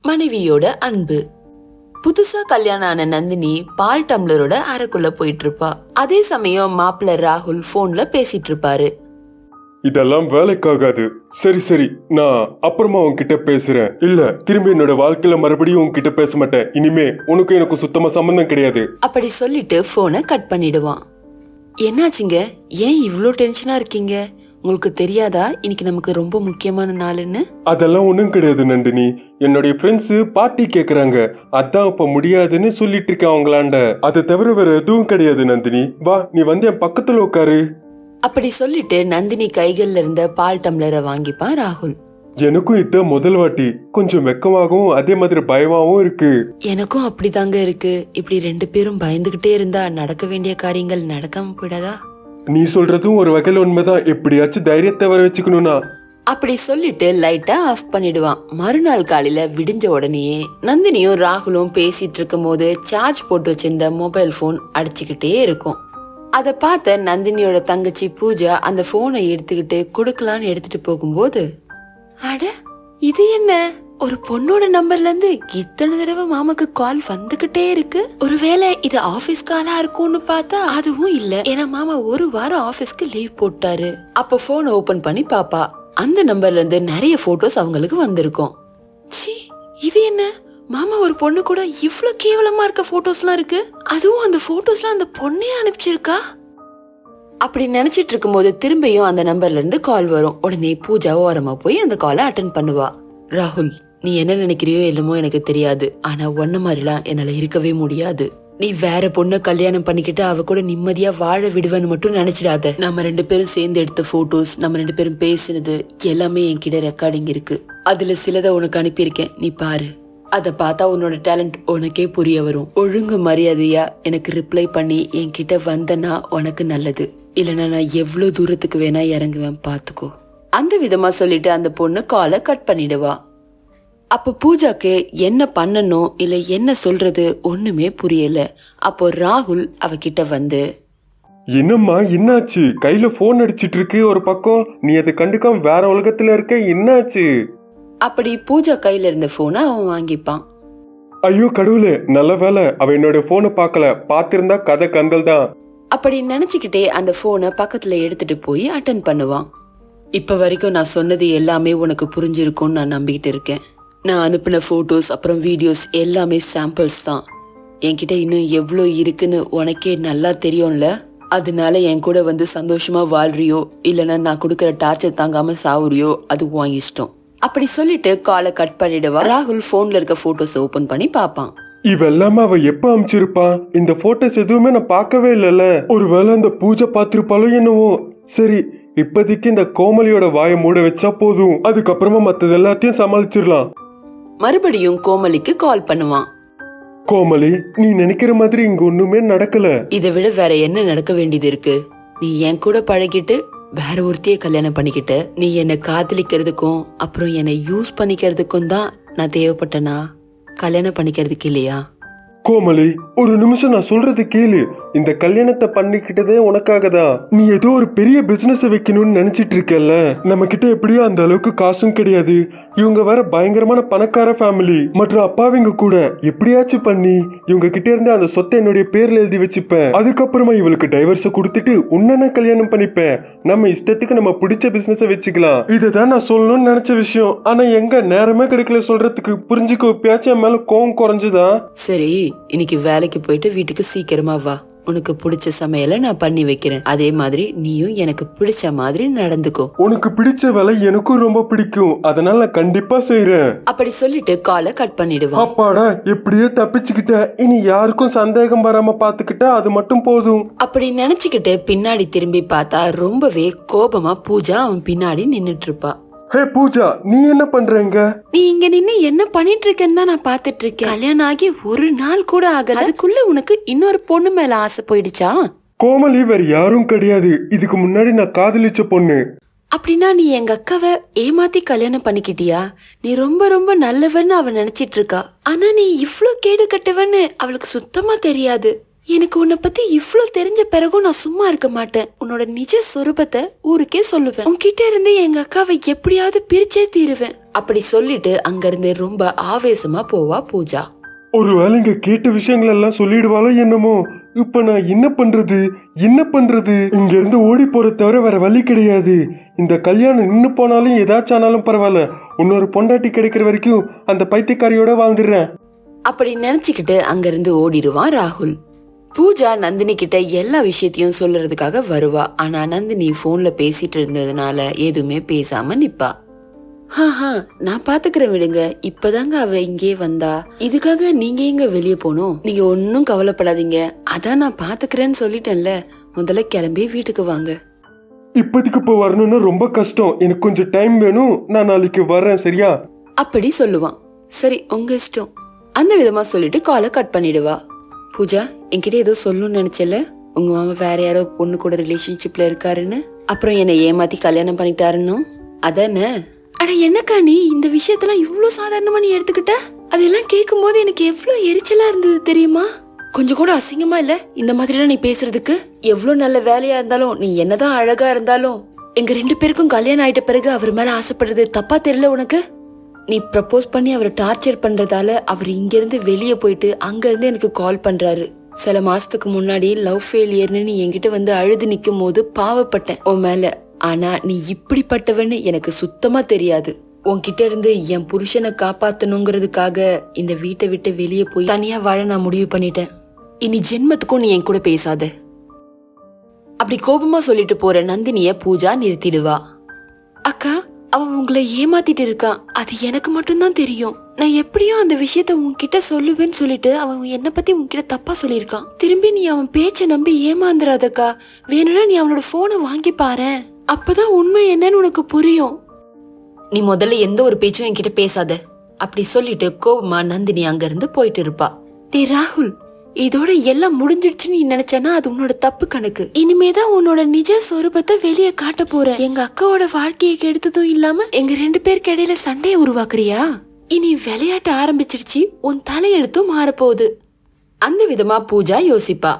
மனைவியோட அன்பு. புதுசா கல்யாணம் ஆன நந்தினி பால் டம்ளரோட அறைக்குள்ள போயிட்டு இருப்பா. அதே சமயம் மாப்பிள்ள ராகுல் போன்ல பேசிட்டு இருப்பாரு. இதெல்லாம் வேலைக்காகாது. சரி சரி, நான் அப்புறமா உன்கிட்ட பேசுறேன். இல்ல, திரும்பி என்னோட வாழ்க்கையில மறுபடியும் உன்கிட்ட பேச மாட்டேன். இனிமே உனக்கு எனக்கு சுத்தமா சம்பந்தம் கிடையாது. அப்படி சொல்லிட்டு போனை கட் பண்ணிடுவான். என்னாச்சுங்க, ஏன் இவ்ளோ டென்ஷனா இருக்கீங்க? உங்களுக்கு தெரியாதா இன்னைக்கு நமக்கு ரொம்ப முக்கியமான நாள்னு? அதெல்லாம் ஒண்ணும் கிடையாது நந்தினி. என்னுடைய ஃப்ரெண்ட்ஸ் பார்ட்டி கேக்குறாங்க, அதான் இப்ப முடியாதுன்னு சொல்லிட்டு இருக்கேன் அவங்களாண்ட. அதை தவிர வேற எதுவும் கிடையாது நந்தினி. வா, நீ வந்து என் பக்கத்துல உட்காரு. அப்படி சொல்லிட்டு நந்தினி கைகள்ல இருந்த பால் டம்ளரை வாங்கிப்பான் ராகுல். எனக்கும் இதான் முதல் வாட்டி. கொஞ்சம் வெக்கமாகவும் அதே மாதிரி பயமாவும் இருக்கு. எனக்கும் அப்படிதாங்க இருக்கு. இப்படி ரெண்டு பேரும் பயந்துகிட்டே இருந்தா நடக்க வேண்டிய காரியங்கள் நடக்காம போயிடாதா? நீ சொல்றதும் ஒரு வகையில உண்மைதான். எப்படியாச்சும் தைரியத்தை வர வச்சுக்கணும்னா. அப்படி சொல்லிட்டு லைட்டா ஆஃப் பண்ணிடுவான். மறுநாள் காலையில விடிஞ்ச உடனேயே நந்தினியும் ராகுலும் பேசிட்டு இருக்கும் போது சார்ஜ் போட்டு வச்சிருந்த மொபைல் போன் அடிச்சுக்கிட்டே இருக்கும். அத பார்த்த நந்தினியோட தங்கச்சி பூஜா அந்த போனை எடுத்துக்கிட்டு கொடுக்கலான்னு எடுத்துட்டு போகும்போது, அட இது என்ன, ஒரு பொண்ணோட நம்பர்ல இருந்து இத்தனை தடவை மாமாக்கு கால் வந்துகிட்டே இருக்கு. ஒருவேளை இது ஆபீஸ் காலா இருக்கும்னு பார்த்தா அதுவும் இல்ல. ஏன்னா மாமா ஒரு வாரம் ஆபீஸ்க்கு லீவ் போட்டாரு. அப்ப போன் ஓபன் பண்ணி பாப்பா. அந்த நம்பர்ல இருந்து நிறைய போட்டோஸ் அவங்களுக்கு வந்திருக்கும். சி, இது என்ன, மாமா ஒரு பொண்ணு கூட இவ்ளோ கேவலமா இருக்க போட்டோஸ்லாம் இருக்கு. அதுவும் அந்த போட்டோஸ்லாம் அந்த பொண்ணே அனுப்பிச்சிருக்கா. அப்படி நினைச்சிட்டு இருக்கும்போது திரும்பியும் அந்த நம்பர்ல இருந்து கால் வரும். உடனே பூஜா ஓரமா போய் அந்த காலை அட்டென்ட் பண்ணுவா. ராகுல், நீ என்ன நினைக்கிறியோ என்னமோ எனக்கு தெரியாது. ஆனா ஒன்ன மாதிரிலாம் என்னால இருக்கவே முடியாது. நீ வேற பொண்ணு கல்யாணம் பண்ணிக்கிட்டு அவ கூட நிம்மதியா வாழ விடுவேன்னு மட்டும் நினைச்சிடாத. நம்ம ரெண்டு பேரும் சேர்ந்து எடுத்த போட்டோஸ், நம்ம ரெண்டு பேரும் பேசினது எல்லாமே என்கிட்ட ரெக்கார்டிங் இருக்கு. அதுல சிலதை உனக்கு அனுப்பியிருக்கேன், நீ பாரு. அத பார்த்தா உன்னோட டேலண்ட் உனக்கே புரிய வரும். ஒழுங்கு மரியாதையா எனக்கு ரிப்ளை பண்ணி என்கிட்ட வந்தனா உனக்கு நல்லது. இல்லனா நான் எவ்வளவு தூரத்துக்கு வேணா இறங்குவேன், பாத்துக்கோ. அந்த விதமா சொல்லிட்டு அந்த பொண்ணு காலை கட் பண்ணிடுவா. அப்ப பூஜாக்கு என்ன பண்ணணும் இல்ல என்ன சொல்றது ஒண்ணுமே புரியல. அப்போ ராகுல் அவகிட்ட வந்து, என்னம்மா என்னாச்சு? கையில போன் அடிச்சிட்டு இருக்கு ஒரு பக்கம், நீ அதை கண்டுக்காம வேற உலகத்துல இருக்க, என்னாச்சு? அப்படி பூஜா கையில இருந்த போனை அவன் வாங்கிப்பான். ஐயோ கடவுளே, நல்ல வேலை அவ என்னோட போனை பார்க்கல. பார்த்திருந்தா கதை கந்தல் தான். அப்படி நினைச்சுக்கிட்டே அந்த போனை பக்கத்துல எடுத்துட்டு போய் அட்டென்ட் பண்ணுவான். இப்ப வரைக்கும் நான் சொன்னது எல்லாமே உனக்கு புரிஞ்சிருக்கும்னு நான் நம்பிக்கிட்டு இருக்கேன். நான் அனுப்பின போட்டோஸ் அப்புறம் வீடியோஸ் எல்லாமே சாம்பிள்ஸ் தான். என்கிட்ட இன்னும் எவ்வளோ இருக்குன்னு உனக்கே நல்லா தெரியும்ல. அதனால என் கூட வந்து சந்தோஷமா வாழ்றியோ இல்லைன்னா நான் கொடுக்கற டார்ச்சர் தாங்காம சாவுறியோ அது உன் இஷ்டம். அப்படி சொல்லிட்டு காலை கட் பண்ணிடுவா. ராகுல் போன்ல இருக்க போட்டோஸ் ஓபன் பண்ணி பாப்பான். இவெல்லாம அவ எப்ப அமிச்சிருப்பான்? இந்த போட்டோஸ் எதுவுமே நான் பார்க்கவே இல்லைல்ல. ஒருவேளை அந்த பூஜை பார்த்திருப்பாளோ என்னவோ. சரி, இப்போதைக்கு இந்த கோமலியோட வாயை மூட வச்சா போதும். அதுக்கப்புறமா மத்தது எல்லாத்தையும் சமாளிச்சிடலாம். மறுபடியும் கோமலிக்கு கால் பண்ணுவான். கோமலி, நீ நினைக்கிற மாதிரி இங்க ஒண்ணுமே நடக்கல. இதை விட வேற என்ன நடக்க வேண்டியது இருக்கு? நீ என் கூட பழகிட்டு வேற ஒருத்தையே கல்யாணம் பண்ணிக்கிட்டு நீ என்னை காதலிக்கிறதுக்கும் அப்புறம் என்னை யூஸ் பண்ணிக்கிறதுக்கும் தான் நான் தேவைப்பட்டனா, கல்யாணம் பண்ணிக்கிறதுக்கு இல்லையா? கோமலி, ஒரு நிமிஷம் நான் சொல்றது கேளு. இந்த கல்யாணத்தை பண்ணிக்கிட்டதே உனக்காக தான். நீ ஏதோ ஒரு பெரிய பிசினஸ் வைக்கணும்னு நினைச்சிட்டு இருக்கல. நம்ம கிட்ட எப்படியோ அந்த அளவுக்கு காசும் கிடையாது. இவங்க வேற பயங்கரமான பணக்கார ஃபேமிலி மற்றும் அப்பாவிங்க கூட. எப்படியாச்சும் பண்ணி இவங்க கிட்ட இருந்து அந்த சொத்தை என்னுடைய பேர்ல எழுதி வச்சுப்பேன். அதுக்கப்புறமா இவளுக்கு டைவர்ஸ கொடுத்துட்டு உன்ன கல்யாணம் பண்ணிப்பேன். நம்ம இஷ்டத்துக்கு நம்ம பிடிச்ச பிசினஸ வச்சுக்கலாம். இதுதான் நான் சொல்லணும்னு நினைச்ச விஷயம். ஆனா எங்க நேரமே கிடைக்கல சொல்றதுக்கு. புரிஞ்சுக்கோ, பேச்ச மேல கோவம் குறைஞ்சுதா? சரி, இன்னைக்கு வேலைக்கு போயிட்டு வீட்டுக்கு சீக்கிரமா வா. உனக்கு பிடிச்ச சமையலை நான் பண்ணி வைக்கிறேன். அதே மாதிரி நீயும் எனக்கு பிடிச்ச மாதிரி நடந்துக்கோ. உனக்கு பிடிச்ச வேலை எனக்கும் ரொம்ப பிடிக்கும். அதனால நான் கண்டிப்பா செய்யறேன். அப்படி சொல்லிட்டு காலை கட் பண்ணிடுவான். அப்பாடா, எப்படியோ தப்பிச்சுக்கிட்ட. இனி யாருக்கும் சந்தேகம் வராம பாத்துக்கிட்டா அது மட்டும் போதும். அப்படி நினைச்சுக்கிட்டு பின்னாடி திரும்பி பார்த்தா ரொம்பவே கோபமா பூஜா அவன் பின்னாடி நின்னுட்டு இருப்பா. ஹே பூஜா, நீ என்ன பண்றீங்க? நீ இங்க நின்னு என்ன பண்ணிட்டு இருக்கேன்னு தான் நான் பாத்துட்டு இருக்கேன். கல்யாணம் ஆகி ஒரு நாள் கூட ஆகல, அதுக்குள்ள உனக்கு இன்னொரு பொண்ணு மேல ஆசை போயிடுச்சா? கோமலி வேற யாரும் கிடையாது. இதுக்கு முன்னாடி நான் காதலிச்ச பொண்ணு. அப்படின்னா நீ எங்க அக்காவை ஏமாத்தி கல்யாணம் பண்ணிக்கிட்டியா? நீ ரொம்ப ரொம்ப நல்லவன்னு அவ நினைச்சிட்டு இருக்கா. ஆனா நீ இவ்ளோ கேடு கட்டவன்னு அவளுக்கு சுத்தமா தெரியாது. எனக்கு உன்னை பத்தி இவ்ளோ தெரிஞ்ச பிறகும் நான் சும்மா இருக்க மாட்டேன். உன்னோட நிஜ சொரூபத்தை ஊருக்கே சொல்லுவேன். உன்கிட்ட இருந்து எங்க அக்காவை எப்படியாவது பிரிச்சே தீருவேன். அப்படி சொல்லிட்டு அங்கிருந்து ரொம்ப ஆவேசமா போவா பூஜா. ஒரு வேலைங்க கேட்ட விஷயங்கள் எல்லாம் சொல்லிடுவாளோ என்னமோ. இப்ப நான் என்ன பண்றது? இங்க இருந்து ஓடி போற தவிர வேற வழி கிடையாது. இந்த கல்யாணம் நின்னு போனாலும் ஏதாச்சும் ஆனாலும் பரவாயில்ல, இன்னொரு பொண்டாட்டி கிடைக்கிற வரைக்கும் அந்த பைத்தியக்காரியோட வாழ்ந்துடுறேன். அப்படி நினைச்சுக்கிட்டு அங்கிருந்து ஓடிடுவான் ராகுல். பூஜா நந்தினி கிட்ட எல்லா விஷயத்தையும் சொல்றதுக்காக வருவா. ஆனா நந்தினி போன்ல பேசிட்டு இருந்ததுனால எதுவுமே பேசாம நிப்பா. நான் பாத்துக்கிறேன் விடுங்க, இப்பதாங்க அவ இங்கே வந்தா, இதுக்காக நீங்க எங்க வெளியே போனோம்? நீங்க ஒன்னும் கவலைப்படாதீங்க, அதான் நான் பாத்துக்கிறேன்னு சொல்லிட்டேன்ல, முதல்ல கிளம்பி வீட்டுக்கு வாங்க. இப்போதைக்கு இப்போ வரணும்னா ரொம்ப கஷ்டம், எனக்கு கொஞ்சம் டைம் வேணும், நான் நாளைக்கு வர்றேன், சரியா? அப்படி சொல்லுவான். சரி உங்க இஷ்டம், அந்த விதமா சொல்லிட்டு காலை கட் பண்ணிடுவா. பூஜா, என்கிட்ட ஏதோ சொல்லணும்னு நினைச்சல, உங்க மாமா வேற யாரோ பொண்ணு கூட ரிலேஷன்ஷிப்ல இருக்காருன்னு, அப்புறம் என்னை ஏமாத்தி கல்யாணம் பண்ணிட்டாருன்னு. அதானே? அட என்னக்கா நீ இந்த விஷயத்தெல்லாம் இவ்வளவு சாதாரணமா நீ எடுத்துக்கிட்ட? அதெல்லாம் கேட்கும் போது எனக்கு எவ்வளவு எரிச்சலா இருந்தது தெரியுமா? கொஞ்சம் கூட அசிங்கமா இல்ல இந்த மாதிரிலாம் நீ பேசுறதுக்கு? எவ்வளவு நல்ல வேலையா இருந்தாலும், நீ என்னதான் அழகா இருந்தாலும், எங்க 2 பேருக்கும் கல்யாணம் ஆயிட்ட பிறகு அவர் மேல ஆசைப்படுறது தப்பா தெரியல உனக்கு? நீ ப்ரப்போஸ் பண்ணி அவரை டார்ச்சர் பண்றதால அவர் இங்க இருந்து வெளியே போயிட்டு அங்க இருந்து எனக்கு கால் பண்றாரு. சில மாசத்துக்கு முன்னாடி லவ் ஃபெயிலியர்னு நீ என்கிட்ட வந்து அழுது நிக்கும் போது பாவப்பட்டேன் உன் மேல. ஆனா நீ இப்படிப்பட்டவன்னு எனக்கு சுத்தமா தெரியாது. உன்கிட்ட இருந்து என் புருஷனை காப்பாத்தணுங்கிறதுக்காக இந்த வீட்டை விட்டு வெளியே போய் தனியா வாழ நான் முடிவு பண்ணிட்டேன். இனி ஜென்மத்துக்கும் நீ என் கூட பேசாத. அப்படி கோபமா சொல்லிட்டு போற நந்தினிய பூஜா நிறுத்திடுவா. அக்கா, அவன் உங்களை ஏமாத்திட்டு இருக்கான், அது எனக்கு மட்டும்தான் தெரியும். நான் எப்படியும் அந்த விஷயத்த உன்கிட்ட சொல்லுவேன்னு சொல்லிட்டு அவன் என்ன பத்தி உன்கிட்ட தப்பா சொல்லியிருக்கான். திரும்பி நீ அவன் பேச்ச நம்பி ஏமாந்துராதக்கா. வேணும்னா நீ அவனோட போனை வாங்கி பாரு, அப்பதான் உண்மை என்னன்னு உனக்கு புரியும். நீ முதல்ல எந்த ஒரு பேச்சும் என்கிட்ட பேசாத. அப்படி சொல்லிட்டு கோபமா நந்தினி அங்க இருந்து போயிட்டு இருப்பா. டே ராகுல், இதோட எல்லாம் முடிஞ்சிடுச்சுன்னு நீ நினைச்சனா அது உன்னோட தப்பு கணக்கு. இனிமேதான் உன்னோட நிஜ சொரூபத்தை வெளியே காட்ட போற. எங்க அக்காவோட வாழ்க்கையை கெடுத்ததும் இல்லாம எங்க 2 பேருக்கு இடையில சண்டையை உருவாக்குறியா? இனி விளையாட்டு ஆரம்பிச்சிருச்சு, உன் தலையெழுத்தும் மாறப்போகுது. அந்த விதமா பூஜா யோசிப்பா.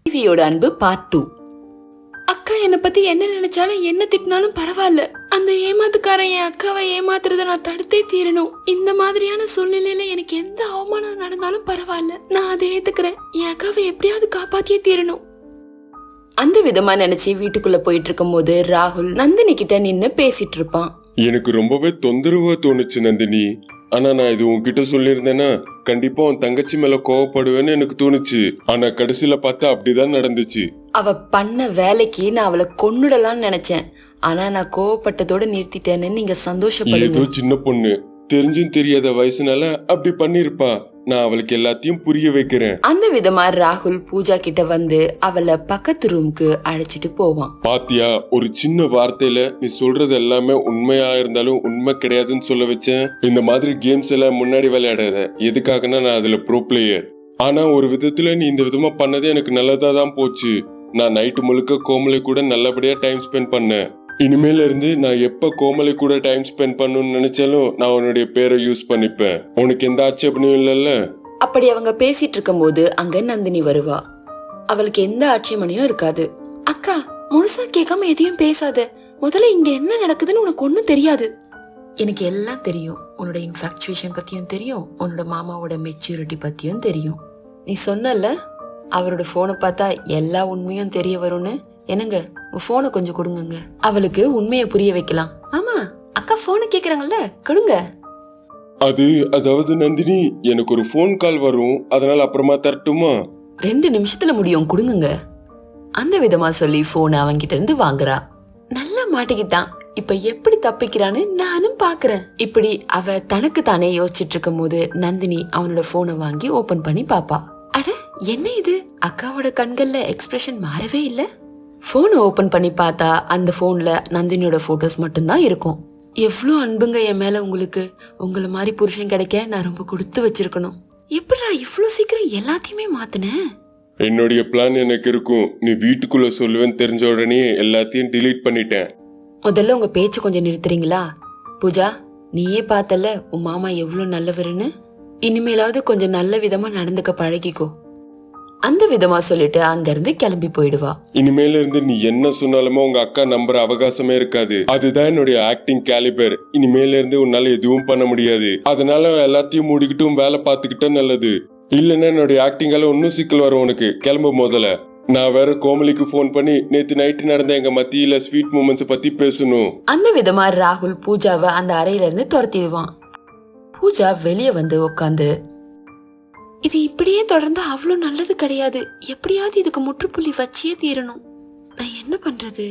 டிவியோட அன்பு பார்ட் 2. அக்கா என்னை பத்தி என்ன நினைச்சாலும் என்ன திட்டினாலும் பரவாயில்ல, அந்த ஏமாத்துக்காரன் என் அக்காவை ஏமாத்துறத நான் தடுத்தே தீரணும். இந்த மாதிரியான சூழ்நிலையில எனக்கு எந்த அவமானம் நடந்தாலும் பரவாயில்ல, நான் அதை ஏத்துக்கிறேன். என் அக்காவை எப்படியாவது காப்பாத்தியே தீரணும். அந்த விதமா நினைச்சு வீட்டுக்குள்ள போயிட்டு இருக்கும் போது ராகுல் நந்தினி கிட்ட நின்னு பேசிட்டு இருப்பான். எனக்கு ரொம்பவே தொந்தரவா தோணுச்சு நந்தினி. ஆனா நான் இது உன்கிட்ட சொல்லியிருந்தேன்னா கண்டிப்பா உன் தங்கச்சி மேல கோவப்படுவேன்னு எனக்கு தோணுச்சு. ஆனா கடைசியில பார்த்தா அப்படிதான் நடந்துச்சு. அவ பண்ண வேலைக்கு நான் அவளை கொன்னுடலாம்னு நினைச்சேன். ஆனா நான் கோவப்பட்டதோட நிறுத்திட்டேன்னு நீங்க சந்தோஷப்படுங்க. ஏதோ சின்ன பொண்ணு, தெரிஞ்சும் தெரியாத வயசுனால அப்படி பண்ணிருப்பா. நான் அவளுக்கு எல்லாத்தையும் புரிய வைக்கிறேன். அந்த விதமா ராகுல் பூஜா கிட்ட வந்து அவளை பக்கத்து ரூமுக்கு அழைச்சிட்டு போவான். பாத்தியா, ஒரு சின்ன வார்த்தையில நீ சொல்றது எல்லாமே உண்மையா இருந்தாலும் உண்மை கிடையாதுன்னு சொல்ல வச்சேன். இந்த மாதிரி கேம்ஸ் எல்லாம் முன்னாடி விளையாடாத. எதுக்காகனா நான் அதுல ப்ரோ பிளேயர். ஆனா ஒரு விதத்துல நீ இந்த விதமா பண்ணதே எனக்கு நல்லதா தான் போச்சு. நான் நைட்டு முழுக்க கோமலை கூட நல்லபடியா டைம் ஸ்பெண்ட் பண்ணேன். இனிமேல இருந்து நான் எப்ப கோமலை கூட டைம் ஸ்பெண்ட் பண்ணணும்னு நினைச்சாலும் நான் உன்னுடைய பேரை யூஸ் பண்ணிப்பேன். உனக்கு எந்த ஆட்சேபனையும் இல்லல்ல? அப்படி அவங்க பேசிட்டு இருக்கும் போது அங்க நந்தினி வருவா. அவளுக்கு எந்த ஆட்சேபனையும் இருக்காது. அக்கா, முழுசா கேட்காம எதையும் பேசாத. முதல்ல இங்க என்ன நடக்குதுன்னு உனக்கு ஒண்ணும் தெரியாது. எனக்கு எல்லாம் தெரியும். உன்னோட இன்ஃபாக்சுவேஷன் பத்தியும் தெரியும், உன்னோட மாமாவோட மெச்சூரிட்டி பத்தியும் தெரியும். நீ சொன்னல அவரோட போனை பார்த்தா எல்லா உண்மையும் தெரிய வரும்னு. என்னங்க, உன் போனை கொஞ்சம் கொடுங்க, அவளுக்கு உண்மையை புரிய வைக்கலாம். ஆமா, அக்கா போனை கேக்குறாங்கல்ல, கொடுங்க. அதாவது நந்தினி, எனக்கு ஒரு போன் கால் வரும், அதனால அப்புறமா தரட்டுமா? 2 நிமிஷத்துல முடியும், கொடுங்க. அந்த விதமா சொல்லி போனை அவங்கிட்ட இருந்து வாங்குறா. நல்லா மாட்டிக்கிட்டான். இப்ப எப்படி தப்பிக்கிறான்னு நானும் பாக்குறேன். இப்படி அவ தனக்கு தானே யோசிச்சுட்டு இருக்கும் போது நந்தினி அவனோட போனை வாங்கி ஓபன் பண்ணி பாப்பா. அட என்ன இது, அக்காவோட கண்கள்ல எக்ஸ்பிரஷன் மாறவே இல்ல. போனை ஓபன் பண்ணி பார்த்தா அந்த போன்ல நந்தினியோட போட்டோஸ் மட்டும்தான் இருக்கும். எவ்வளவு அன்புங்க என் மேல உங்களுக்கு. உங்களை மாதிரி புருஷன் கிடைக்க நான் ரொம்ப கொடுத்து வச்சிருக்கணும். எப்படிடா இவ்வளவு சீக்கிரம் எல்லாத்தையுமே மாத்தின? என்னுடைய பிளான் எனக்கு இருக்கும். நீ வீட்டுக்குள்ள சொல்லுவேன்னு தெரிஞ்ச உடனே எல்லாத்தையும் டிலீட் பண்ணிட்டேன். முதல்ல உங்க பேச்சு கொஞ்சம் நிறுத்துறீங்களா? பூஜா, நீயே பார்த்தல உன் மாமா எவ்வளவு நல்லவருன்னு. இனிமேலாவது கொஞ்சம் நல்ல விதமா நடந்துக்க பழகிக்கோ. அந்த விதமா சொல்லிட்டு அங்கிருந்து கிளம்பி போயிடுவா. இனிமேல இருந்து நீ என்ன சொன்னாலுமோ உங்க அக்கா நம்புற அவகாசமே இருக்காது. அதுதான் என்னுடைய ஆக்டிங் கேலிபர். இனிமேல இருந்து உன்னால எதுவும் பண்ண முடியாது. அதனால எல்லாத்தையும் மூடிக்கிட்டும் வேலை பார்த்துக்கிட்டா நல்லது. இல்லைன்னா என்னுடைய ஆக்டிங்கால இன்னும் சிக்கல் வரும் உனக்கு. கிளம்பு முதல்ல. நான் வேற கோமலிக்கு போன் பண்ணி நேத்து நைட்டு நடந்த எங்க மத்தியில ஸ்வீட் மூமெண்ட்ஸ் பத்தி பேசணும். அந்த விதமா ராகுல் பூஜாவை அந்த அறையில இருந்து துரத்திடுவான். பூஜா வெளியே வந்து உட்காந்து, இது இப்படியே தொடர்ந்து அவ்வளோ நல்லது கிடையாது. எப்படியாவது இதுக்கு முற்றுப்புள்ளி வச்சியே தீரணும். நான் என்ன பண்றது?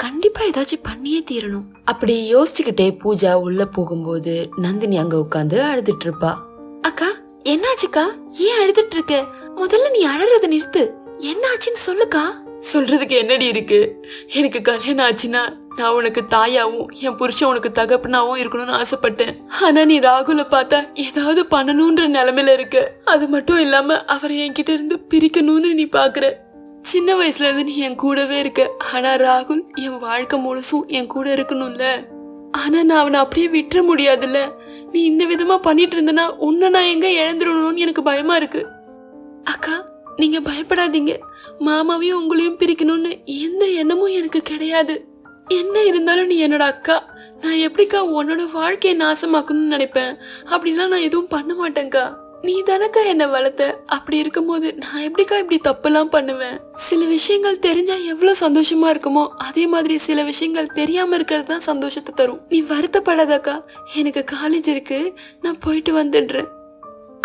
கண்டிப்பா ஏதாச்சும் பண்ணியே தீரணும். அப்படி யோசிச்சுக்கிட்டே பூஜா உள்ள போகும்போது நந்தினி அங்க உட்காந்து அழுதுட்டு இருப்பா. அக்கா என்னாச்சுக்கா? ஏன் அழுதுட்டு இருக்க? முதல்ல நீ அழறத நிறுத்து. என்னாச்சுன்னு சொல்லுக்கா. சொல்றதுக்கு என்னடி இருக்கு? எனக்கு கல்யாணம் ஆச்சுன்னா நான் உனக்கு தாயாவும் என் புருஷன் உனக்கு தகப்பனாவும் இருக்கணும்னு ஆசைப்பட்டேன். ஆனா நீ ராகுல பார்த்தா ஏதாவது பண்ணணும்ன்ற நிலைமையில இருக்க. அது மட்டும் இல்லாம அவரை என்கிட்ட இருந்து பிரிக்கணும்னு நீ பாக்குற. சின்ன வயசுல இருந்து நீ என் கூடவே இருக்க. ஆனா ராகுல் என் வாழ்க்கை முழுசும் என் கூட இருக்கணும்ல. ஆனா நான் அவனை அப்படியே விட்டுற முடியாதுல்ல. நீ இந்த விதமா பண்ணிட்டு இருந்தனா உன்னை நான் எங்க இழந்துடணும்னு எனக்கு பயமா இருக்கு. அக்கா நீங்க பயப்படாதீங்க. மாமாவையும் உங்களையும் பிரிக்கணும்னு எந்த எண்ணமும் எனக்கு கிடையாது. என்ன இருந்தாலும் நீ என்னோட அக்கா. நான் எப்படிக்கா உன்னோட வாழ்க்கையை நாசமாக்கணும்னு நினைப்பேன்? அப்படிலாம் நான் எதுவும் பண்ண மாட்டேன்க்கா. நீ தானக்கா என்ன வளர்த்த. அப்படி இருக்கும்போது நான் எப்படிக்கா இப்படி தப்பெல்லாம் பண்ணுவேன்? சில விஷயங்கள் தெரிஞ்சா எவ்வளவு சந்தோஷமா இருக்குமோ அதே மாதிரி சில விஷயங்கள் தெரியாம இருக்கிறது தான் சந்தோஷத்தை தரும். நீ வருத்தப்படாதக்கா. எனக்கு காலேஜ் இருக்கு, நான் போயிட்டு வந்துடுறேன்.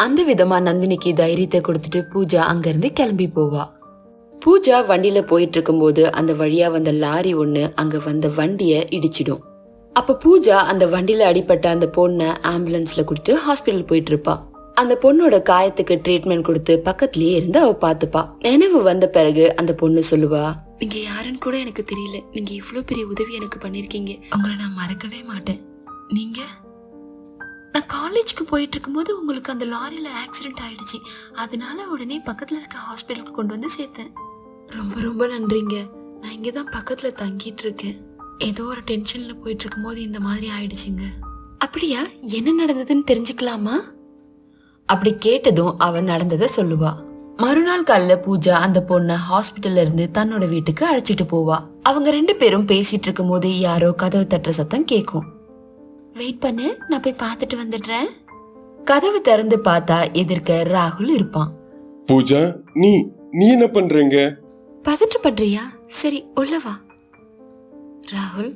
அந்த விதமா நந்தினிக்கு தைரியத்தை கொடுத்துட்டு பூஜா அங்கிருந்து கிளம்பி போவா. பூஜா வண்டியில போயிட்டு இருக்கும்போது அந்த வழியா வந்த லாரி ஒண்ணு அங்க வந்த வண்டிய இடிச்சிடும். அப்ப பூஜா அந்த வண்டியில அடிபட்ட அந்த பொண்ணை ஆம்புலன்ஸ்ல கூட்டிட்டு ஹாஸ்பிட்டல் போயிட்டு இருப்பா. அந்த பொண்ணோட காயத்துக்கு ட்ரீட்மெண்ட் கொடுத்து பக்கத்திலேயே இருந்து அவ பாத்துப்பா. நினைவு வந்த பிறகு அந்த பொண்ணு சொல்லுவா, நீங்க யாருன்னு கூட எனக்கு தெரியல. நீங்க இவ்வளவு பெரிய உதவி எனக்கு பண்ணிருக்கீங்க. உங்களை நான் மறக்கவே மாட்டேன். நீங்க நான் காலேஜ்க்கு போயிட்டு இருக்கும்போது உங்களுக்கு அந்த லாரியில ஆக்சிடென்ட் ஆயிடுச்சு. அதனால உடனே பக்கத்துல இருக்க ஹாஸ்பிட்டலுக்கு கொண்டு வந்து சேர்த்தேன். ரொம்ப ரொம்ப நன்றிங்க. நான் இங்கதான் பக்கத்துல தங்கிட்டு இருக்கேன். ஏதோ ஒரு டென்ஷன்ல போயிட்டு இருக்கும்போது இந்த மாதிரி ஆயிடுச்சுங்க. அப்படியா? என்ன நடந்ததுன்னு தெரிஞ்சுக்கலாமா? அப்படி கேட்டதும் அவன் நடந்ததை சொல்லுவா. மறுநாள் காலையில பூஜா அந்த பொண்ணை ஹாஸ்பிட்டல்ல இருந்து தன்னோட வீட்டுக்கு அழைச்சிட்டு போவா. அவங்க 2 பேரும் பேசிட்டு இருக்கும் போது யாரோ கதவு தட்டுற சத்தம் கேட்கும். வெயிட் பண்ணு, நான் போய் பார்த்துட்டு வந்துடுறேன். கதவு திறந்து பார்த்தா எதிர்க்க ராகுல் இருப்பான். பூஜா, நீ என்ன பண்றீங்க? பதற்றப்படுறியா? சரி உள்ள வா. ராகுல்,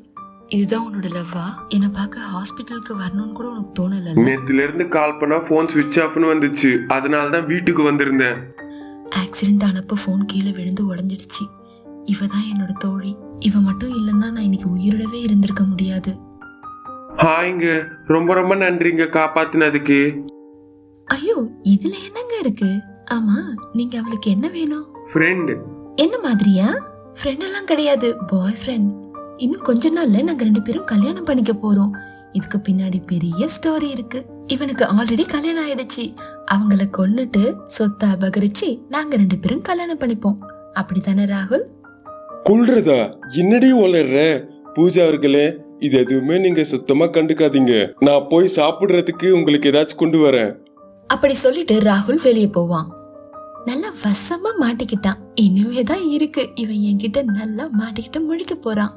இதுதான் உன்னோட லவ்வா? என்ன பார்க்க ஹாஸ்பிட்டலுக்கு வரணும்னு கூட உனக்கு தோணல? நேத்துல இருந்து கால் பண்ணா போன் ஸ்விட்ச் ஆஃப்னு வந்துச்சு. அதனால தான் வீட்டுக்கு வந்திருந்தேன். ஆக்சிடென்ட் ஆனப்ப போன் கீழே விழுந்து உடைஞ்சிடுச்சு. இவ தான் என்னோட தோழி. இவ மட்டும் இல்லைன்னா நான் இன்னைக்கு உயிரோடவே இருந்திருக்க முடியாது. ஹாய்ங்க, ரொம்ப ரொம்ப நன்றிங்க காப்பாத்தினதுக்கு. ஐயோ, இதுல என்னங்க இருக்கு? ஆமா, நீங்க அவளுக்கு என்ன வேணும்? ஃப்ரெண்ட். என்ன மாதிரியா? ஃப்ரெண்ட் எல்லாம் கிடையாது, பாய் ஃப்ரெண்ட். இன்னும் கொஞ்ச நாள்ல நாங்க 2 பேரும் கல்யாணம் பண்ணிக்க போறோம். இதுக்கு பின்னாடி பெரிய ஸ்டோரி இருக்கு. இவனுக்கு ஆல்ரெடி கல்யாணம் ஆயிடுச்சு. அவங்கள கொன்னுட்டு சொத்தை அபகரிச்சு நாங்க 2 பேரும் கல்யாணம் பண்ணிப்போம். அப்படித்தானே ராகுல்? கொல்றதா? என்னடி உளர்ற? பூஜா அவர்களே, இது எதுவுமே நீங்க சுத்தமா கண்டுக்காதீங்க. நான் போய் சாப்பிடுறதுக்கு உங்களுக்கு ஏதாச்சும் கொண்டு வரேன். அப்படி சொல்லிட்டு ராகுல் வெளியே போவான். நல்லா வசமா மாட்டிக்கிட்டான். இனிமேதான் இருக்கு, இவன் என்கிட்ட நல்லா மாட்டிக்கிட்டு முழிக்க போறான்.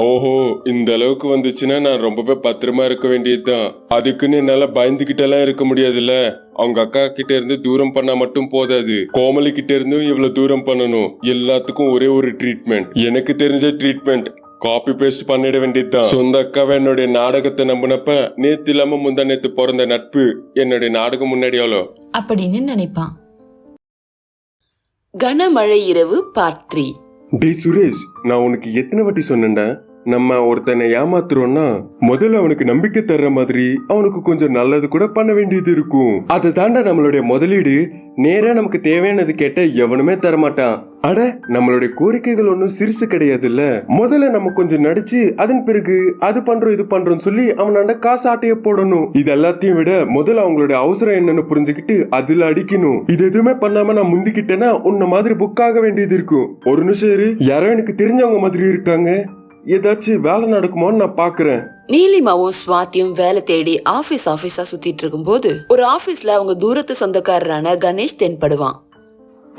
ஓஹோ, இந்த அளவுக்கு வந்துச்சுன்னா நான் ரொம்பவே பத்திரமா இருக்க வேண்டியதுதான். அதுக்குன்னு என்னால பயந்துகிட்டெல்லாம் இருக்க முடியாதுல்ல. அவங்க அக்கா கிட்ட இருந்து தூரம் பண்ணா மட்டும் போதாது, கோமலி கிட்ட இருந்தும் இவ்வளவு தூரம் பண்ணணும். எல்லாத்துக்கும் ஒரே ஒரு ட்ரீட்மெண்ட், எனக்கு தெரிஞ்ச ட்ரீட்மெண்ட். காப்பி பேஸ்ட் பண்ணிட வேண்டியதுதான். சொந்த அக்காவை என்னுடைய நாடகத்தை நம்பினப்ப நேத்து இல்லாம முந்தா நேத்து பிறந்த நட்பு என்னுடைய நாடகம் முன்னாடியாலோ அப்படின்னு நினைப்பான். கனமழை இரவு பார்ட் 3. டேய் சுரேஷ், நான் உனக்கு எத்தனை வாட்டி சொன்னேன்டா, நம்ம ஒருத்தனை ஏமாத்துறோம்னா முதல்ல அவனுக்கு நம்பிக்கை தர்ற மாதிரி அவனுக்கு கொஞ்சம் நல்லது கூட பண்ண வேண்டியது இருக்கும். அதை தாண்டா நம்மளுடைய முதலீடு. நேரா நமக்கு தேவையானது கேட்ட எவனுமே தரமாட்டான். அட, நம்மளுடைய கோரிக்கைகள் ஒன்றும் சிறுசு கிடையாதுல்ல. முதல்ல நம்ம கொஞ்சம் நடிச்சு அதன் பிறகு அது பண்றோம் இது பண்றோம் சொல்லி அவனாண்ட காசு ஆட்டைய போடணும். இது எல்லாத்தையும் விட முதல்ல அவங்களுடைய அவசரம் என்னன்னு புரிஞ்சுக்கிட்டு அதுல அடிக்கணும். இது எதுவுமே பண்ணாம நான் முந்திக்கிட்டேன்னா உன்ன மாதிரி புக் ஆக வேண்டியது இருக்கும். ஒரு நிமிஷம் இரு, யாரோ எனக்கு தெரிஞ்சவங்க மாதிரி இருக்காங்க, ஏதாச்சும் வேலை நடக்குமோன்னு நான் பாக்குறேன். நீலிமாவும் ஸ்வாதியும் வேலை தேடி ஆபீஸா சுத்திட்டு இருக்கும் போது ஒரு ஆபீஸ்ல அவங்க தூரத்து சொந்தக்காரரான கணேஷ் தென்படுவான்.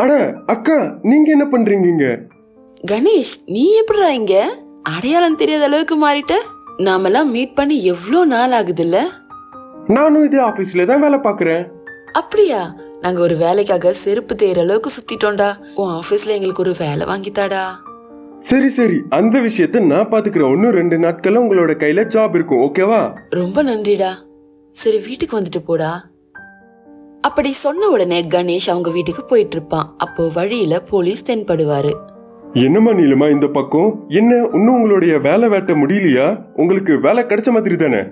அட அக்கா, நீங்க என்ன பண்றீங்க இங்க? கணேஷ், நீ எப்படிடா இங்க? அடையாளம் தெரியாத அளவுக்கு மாறிட்ட. நாமெல்லாம் மீட் பண்ணி எவ்வளோ நாள் ஆகுதுல்ல? நானும் இதே ஆபீஸ்ல தான் வேலை பாக்குறேன். அப்படியா? நாங்க ஒரு வேலைக்காக செருப்பு தேய்ற அளவுக்கு சுத்திட்டோம்டா. உன் ஆபீஸ்ல எங்களுக்கு ஒரு வேலை வாங்கித்தாடா. சரி சரி, அந்த விஷயத்த நான் பாத்துக்கிறேன். இன்னும் 2 நாட்கள்ல உங்களோட கையில ஜாப் இருக்கும், ஓகேவா? ரொம்ப நன்றிடா. சரி, வீட்டுக்கு வந்துட்டு போடா. அப்படி சொன்ன உடனே கணேஷ் அவங்க வீட்டுக்கு போயிட்டு இருப்பான். அப்போ வழியில போலீஸ் தென்படுவாரு. என்னம்மா நீலமா இந்த பக்கம்? என்ன இன்னும் உங்களுடைய வேலை வேட்ட முடியலையா? உங்களுக்கு வேலை கிடைச்ச மாதிரி தானே?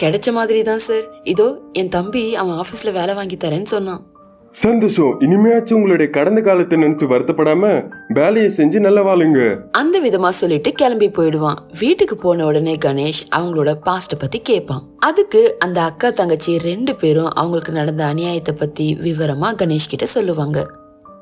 கிடைச்ச மாதிரி தான் சார். இதோ என் தம்பி அவன் ஆபீஸ்ல வேலை வாங்கி தரேன்னு சொன்னான். சந்தோஷம். இனிமையாச்சும் உங்களுடைய கடந்த காலத்தை நினைச்சு வருத்தப்படாம வேலையை செஞ்சு நல்லா வாழுங்க. அந்த விதமா சொல்லிட்டு கிளம்பி போயிடுவான். வீட்டுக்கு போன உடனே கணேஷ் அவங்களோட பாஸ்ட பத்தி கேட்பான். அதுக்கு அந்த அக்கா தங்கச்சி 2 பேரும் அவங்களுக்கு நடந்த அநியாயத்தை பத்தி விவரமா கணேஷ் கிட்ட சொல்லுவாங்க.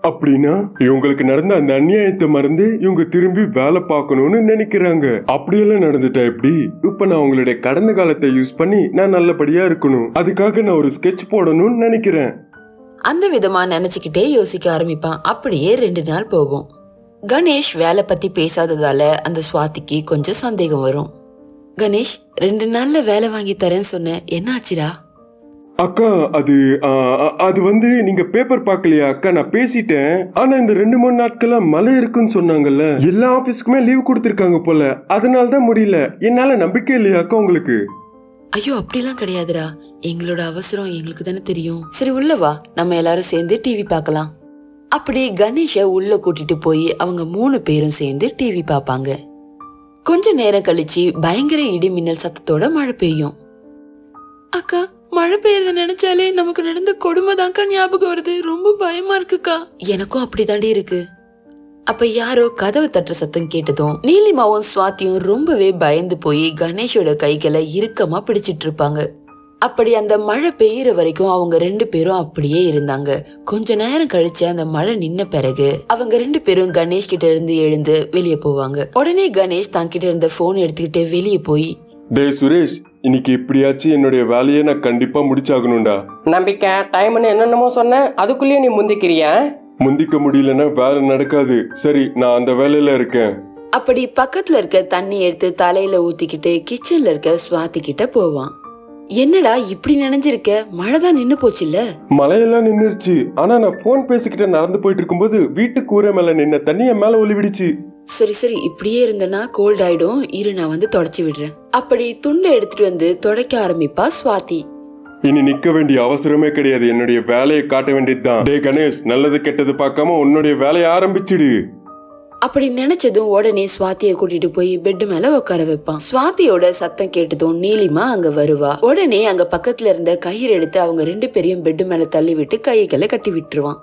அப்படின்னா இவங்களுக்கு நடந்த அந்த அநியாயத்தை மறந்து இவங்க திரும்பி வேலை பார்க்கணும்னு நினைக்கிறாங்க. அப்படியெல்லாம் நடந்துட்டா எப்படி? இப்ப நான் உங்களுடைய கடந்த காலத்தை யூஸ் பண்ணி நான் நல்லபடியா இருக்கணும். அதுக்காக நான் ஒரு ஸ்கெட்ச் போடணும்னு நினைக்கிறேன். அந்த விதமா நினைச்சுக்கிட்டே யோசிக்க ஆரம்பிப்பான். அப்படியே 2 நாள் போகும். கணேஷ் வேலை பத்தி பேசாததால அந்த சுவாதிக்கு கொஞ்சம் சந்தேகம் வரும். கணேஷ், 2 நாள்ல வேலை வாங்கி தரேன்னு சொன்ன, என்ன ஆச்சுடா? அக்கா, அது வந்து நீங்க பேப்பர் பார்க்கலையா அக்கா? நான் பேசிட்டேன். ஆனா இந்த 2-3 நாட்களா மழை இருக்குன்னு சொன்னாங்கல்ல, எல்லா ஆபீஸ்க்குமே லீவ் கொடுத்திருக்காங்க போல. அதனால தான் முடியல. என்னால நம்பிக்கை இல்லையா அக்கா உங்களுக்கு? ஐயோ, அப்படிலாம் கிடையாதுடா. எங்களோட அவசரம் எங்களுக்கு தானே தெரியும். சரி, உள்ள வா, நம்ம எல்லாரும் சேர்ந்து டிவி பார்க்கலாம். அப்படி கணேஷ உள்ள கூட்டிட்டு போய் அவங்க 3 பேரும் சேர்ந்து டிவி பார்ப்பாங்க. கொஞ்ச நேரம் கழிச்சு பயங்கர இடி மின்னல் சத்தத்தோட மழை பெய்யும். அக்கா, மழை பெய்யறத நினைச்சாலே நமக்கு நடந்த கொடுமை தான்க்கா ஞாபகம் வருது. ரொம்ப பயமா இருக்குக்கா. எனக்கும் அப்படிதாண்டி இருக்கு. அப்ப யாரோ கதவு தட்டுற சத்தம் கேட்டதும் நீலிமாவும் சுவாதியும் ரொம்பவே பயந்து போய் கணேஷோட கைகளை இறுக்கமா பிடிச்சிட்டு இருப்பாங்க. அப்படி அந்த மழை பெய்யற வரைக்கும் அவங்க 2 பேரும் அப்படியே இருந்தாங்க. கொஞ்ச நேரம் கழிச்சு அந்த மழை நின்ன பிறகு அவங்க 2 பேரும் கணேஷ் கிட்ட இருந்து எழுந்து வெளியே போவாங்க. உடனே கணேஷ் தான் கிட்ட இருந்த போன் எடுத்துக்கிட்டு வெளியே போய், டேய் சுரேஷ், இன்னைக்கு எப்படியாச்சும் என்னுடைய வேலையை நான் கண்டிப்பா முடிச்சாகணும்டா. நம்பிக்கை டைம்னு என்னென்னமோ சொன்னேன், அதுக்குள்ளேயே நீ முந்திக்கிறியா? முந்திக்க முடியலன்னா வேலை நடக்காது. சரி, நான் அந்த வேலையில இருக்கேன். அப்படி பக்கத்துல இருக்க தண்ணி எடுத்து தலையில ஊத்திக்கிட்டு கிச்சன்ல இருக்க சுவாதி கிட்ட போவான். என்னடா இப்படி நினைஞ்சிருக்க? மழைதான் நின்னு போச்சுல்ல? மழையெல்லாம் நின்னுருச்சு. ஆனா நான் போன் பேசிக்கிட்ட நடந்து போயிட்டு இருக்கும்போது வீட்டு கூரை மேல நின்ன தண்ணி என் மேல ஒளிவிடுச்சு. சரி சரி, இப்படியே இருந்தனா கோல்ட் ஆயிடும். இரு, நான் வந்து தொடச்சு விடுறேன். அப்படி துண்டை எடுத்துட்டு வந்து தொடக்க ஆரம்பிப்பா சுவாதி. இனி நிக்க வேண்டிய அவசரமே கிடையாது. என்னுடைய வேலையை காட்ட வேண்டியதுதான். டே கணேஷ், நல்லது கெட்டது பார்க்காம உன்னுடைய வேலையை ஆரம்பிச்சிடு. அப்படி நினைச்சதும் உடனே சுவாதிய கூட்டிட்டு போய் பெட் மேல உட்கார வைப்பான். சுவாதியோட சத்தம் கேட்டதும் நீலிமா அங்க வருவா. உடனே அங்க பக்கத்துல இருந்த கயிறு எடுத்து அவங்க 2 பேரையும் பெட் மேல தள்ளி விட்டு கைகளை கட்டி விட்டுருவான்.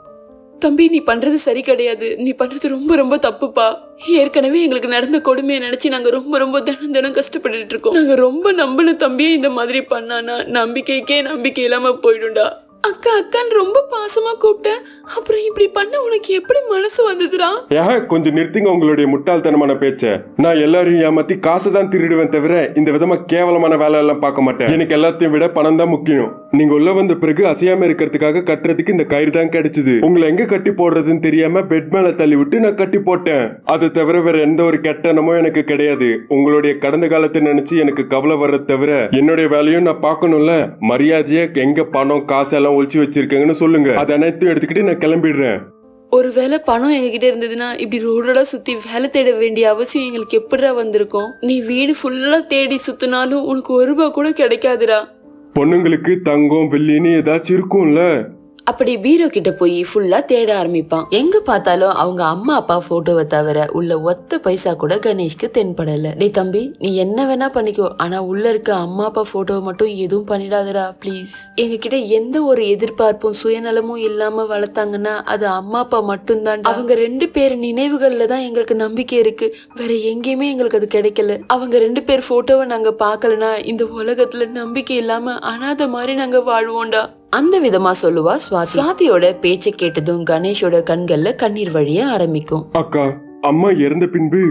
தம்பி, நீ பண்றது சரி கிடையாது. நீ பண்றது ரொம்ப ரொம்ப தப்புப்பா. ஏற்கனவே எங்களுக்கு நடந்த கொடுமையை நினைச்சு நாங்க ரொம்ப ரொம்ப தினம் கஷ்டப்பட்டுட்டு இருக்கோம். நாங்க ரொம்ப நம்பின தம்பியே இந்த மாதிரி பண்ணானா நம்பிக்கைக்கே நம்பிக்கை இல்லாம போயிடும்டா. அக்கா அக்கான்னு ரொம்ப பாசமா கூப்பிட்ட, அப்புறம் இப்படி பண்ண உனக்கு எப்படி மனசு வந்ததுடா? கொஞ்சம் நிறுத்துங்க உங்களுடைய முட்டாள்தனமான பேச்ச. நான் எல்லாரையும் ஏமாத்தி காசு தான் திருடுவேன் தவிர இந்த விதமா கேவலமான வேலை எல்லாம் பார்க்க மாட்டேன். எனக்கு எல்லாத்தையும் விட பணம் தான் முக்கியம். நீங்க உள்ள வந்த பிறகு அசையாம இருக்கிறதுக்காக கட்டுறதுக்கு இந்த கயிறு தான் கிடைச்சது. உங்களை எங்க கட்டி போடுறதுன்னு தெரியாம பெட் மேல தள்ளி விட்டு நான் கட்டி போட்டேன். அது தவிர வேற எந்த ஒரு கெட்டனமும் எனக்கு கிடையாது. உங்களுடைய கடந்த காலத்தை நினைச்சு எனக்கு கவலை வர்றது தவிர என்னுடைய வேலையும் நான் பார்க்கணும்ல. மரியாதையா எங்க பணம் காசு எல்லாம் ஒழிச்சு வச்சிருக்கேங்கன்னு சொல்லுங்க. அது அனைத்தும் எடுத்துக்கிட்டு நான் கிளம்பிடுறேன். ஒருவேளை பணம் எங்ககிட்ட இருந்ததுன்னா இப்படி ரோடோட சுத்தி வேலை தேட வேண்டிய அவசியம் எங்களுக்கு எப்படிடா வந்திருக்கும்? நீ வீடு ஃபுல்லா தேடி சுத்தினாலும் உனக்கு 1 ரூபா கூட கிடைக்காதுடா. பொண்ணுங்களுக்கு தங்கம் வெள்ளின்னு ஏதாச்சும் இருக்கும்ல. அப்படி பீரோ கிட்ட போய் ஃபுல்லா தேட ஆரம்பிப்பான். எங்க பார்த்தாலும் அவங்க அம்மா அப்பா போட்டோவை தவிர உள்ள ஒத்த பைசா கூட கணேஷ்க்கு தென்படல. டேய் தம்பி, நீ என்ன வேணா பண்ணிக்கோ, ஆனா உள்ள இருக்க அம்மா அப்பா போட்டோவை மட்டும் எதுவும் பண்ணிடாதடா ப்ளீஸ். எங்க கிட்ட எந்த ஒரு எதிர்பார்ப்பும் சுயநலமும் இல்லாம வளர்த்தாங்கன்னா அது அம்மா அப்பா மட்டும்தான். அவங்க 2 பேர் நினைவுகள்ல தான் எங்களுக்கு நம்பிக்கை இருக்கு. வேற எங்கேயுமே எங்களுக்கு அது கிடைக்கல. அவங்க 2 பேர் போட்டோவை நாங்க பாக்கலனா இந்த உலகத்துல நம்பிக்கை இல்லாம அனாதை மாதிரி நாங்க வாழ்வோம்டா. அந்த விதமா சொல்லுவா சுவாதி. சுவாதியோட பேச்சை கேட்டதும் கணேஷோட கண்கள்ல கண்ணீர் வழிய ஆரம்பிக்கும். அக்கா, அம்மா இறந்த பின்பு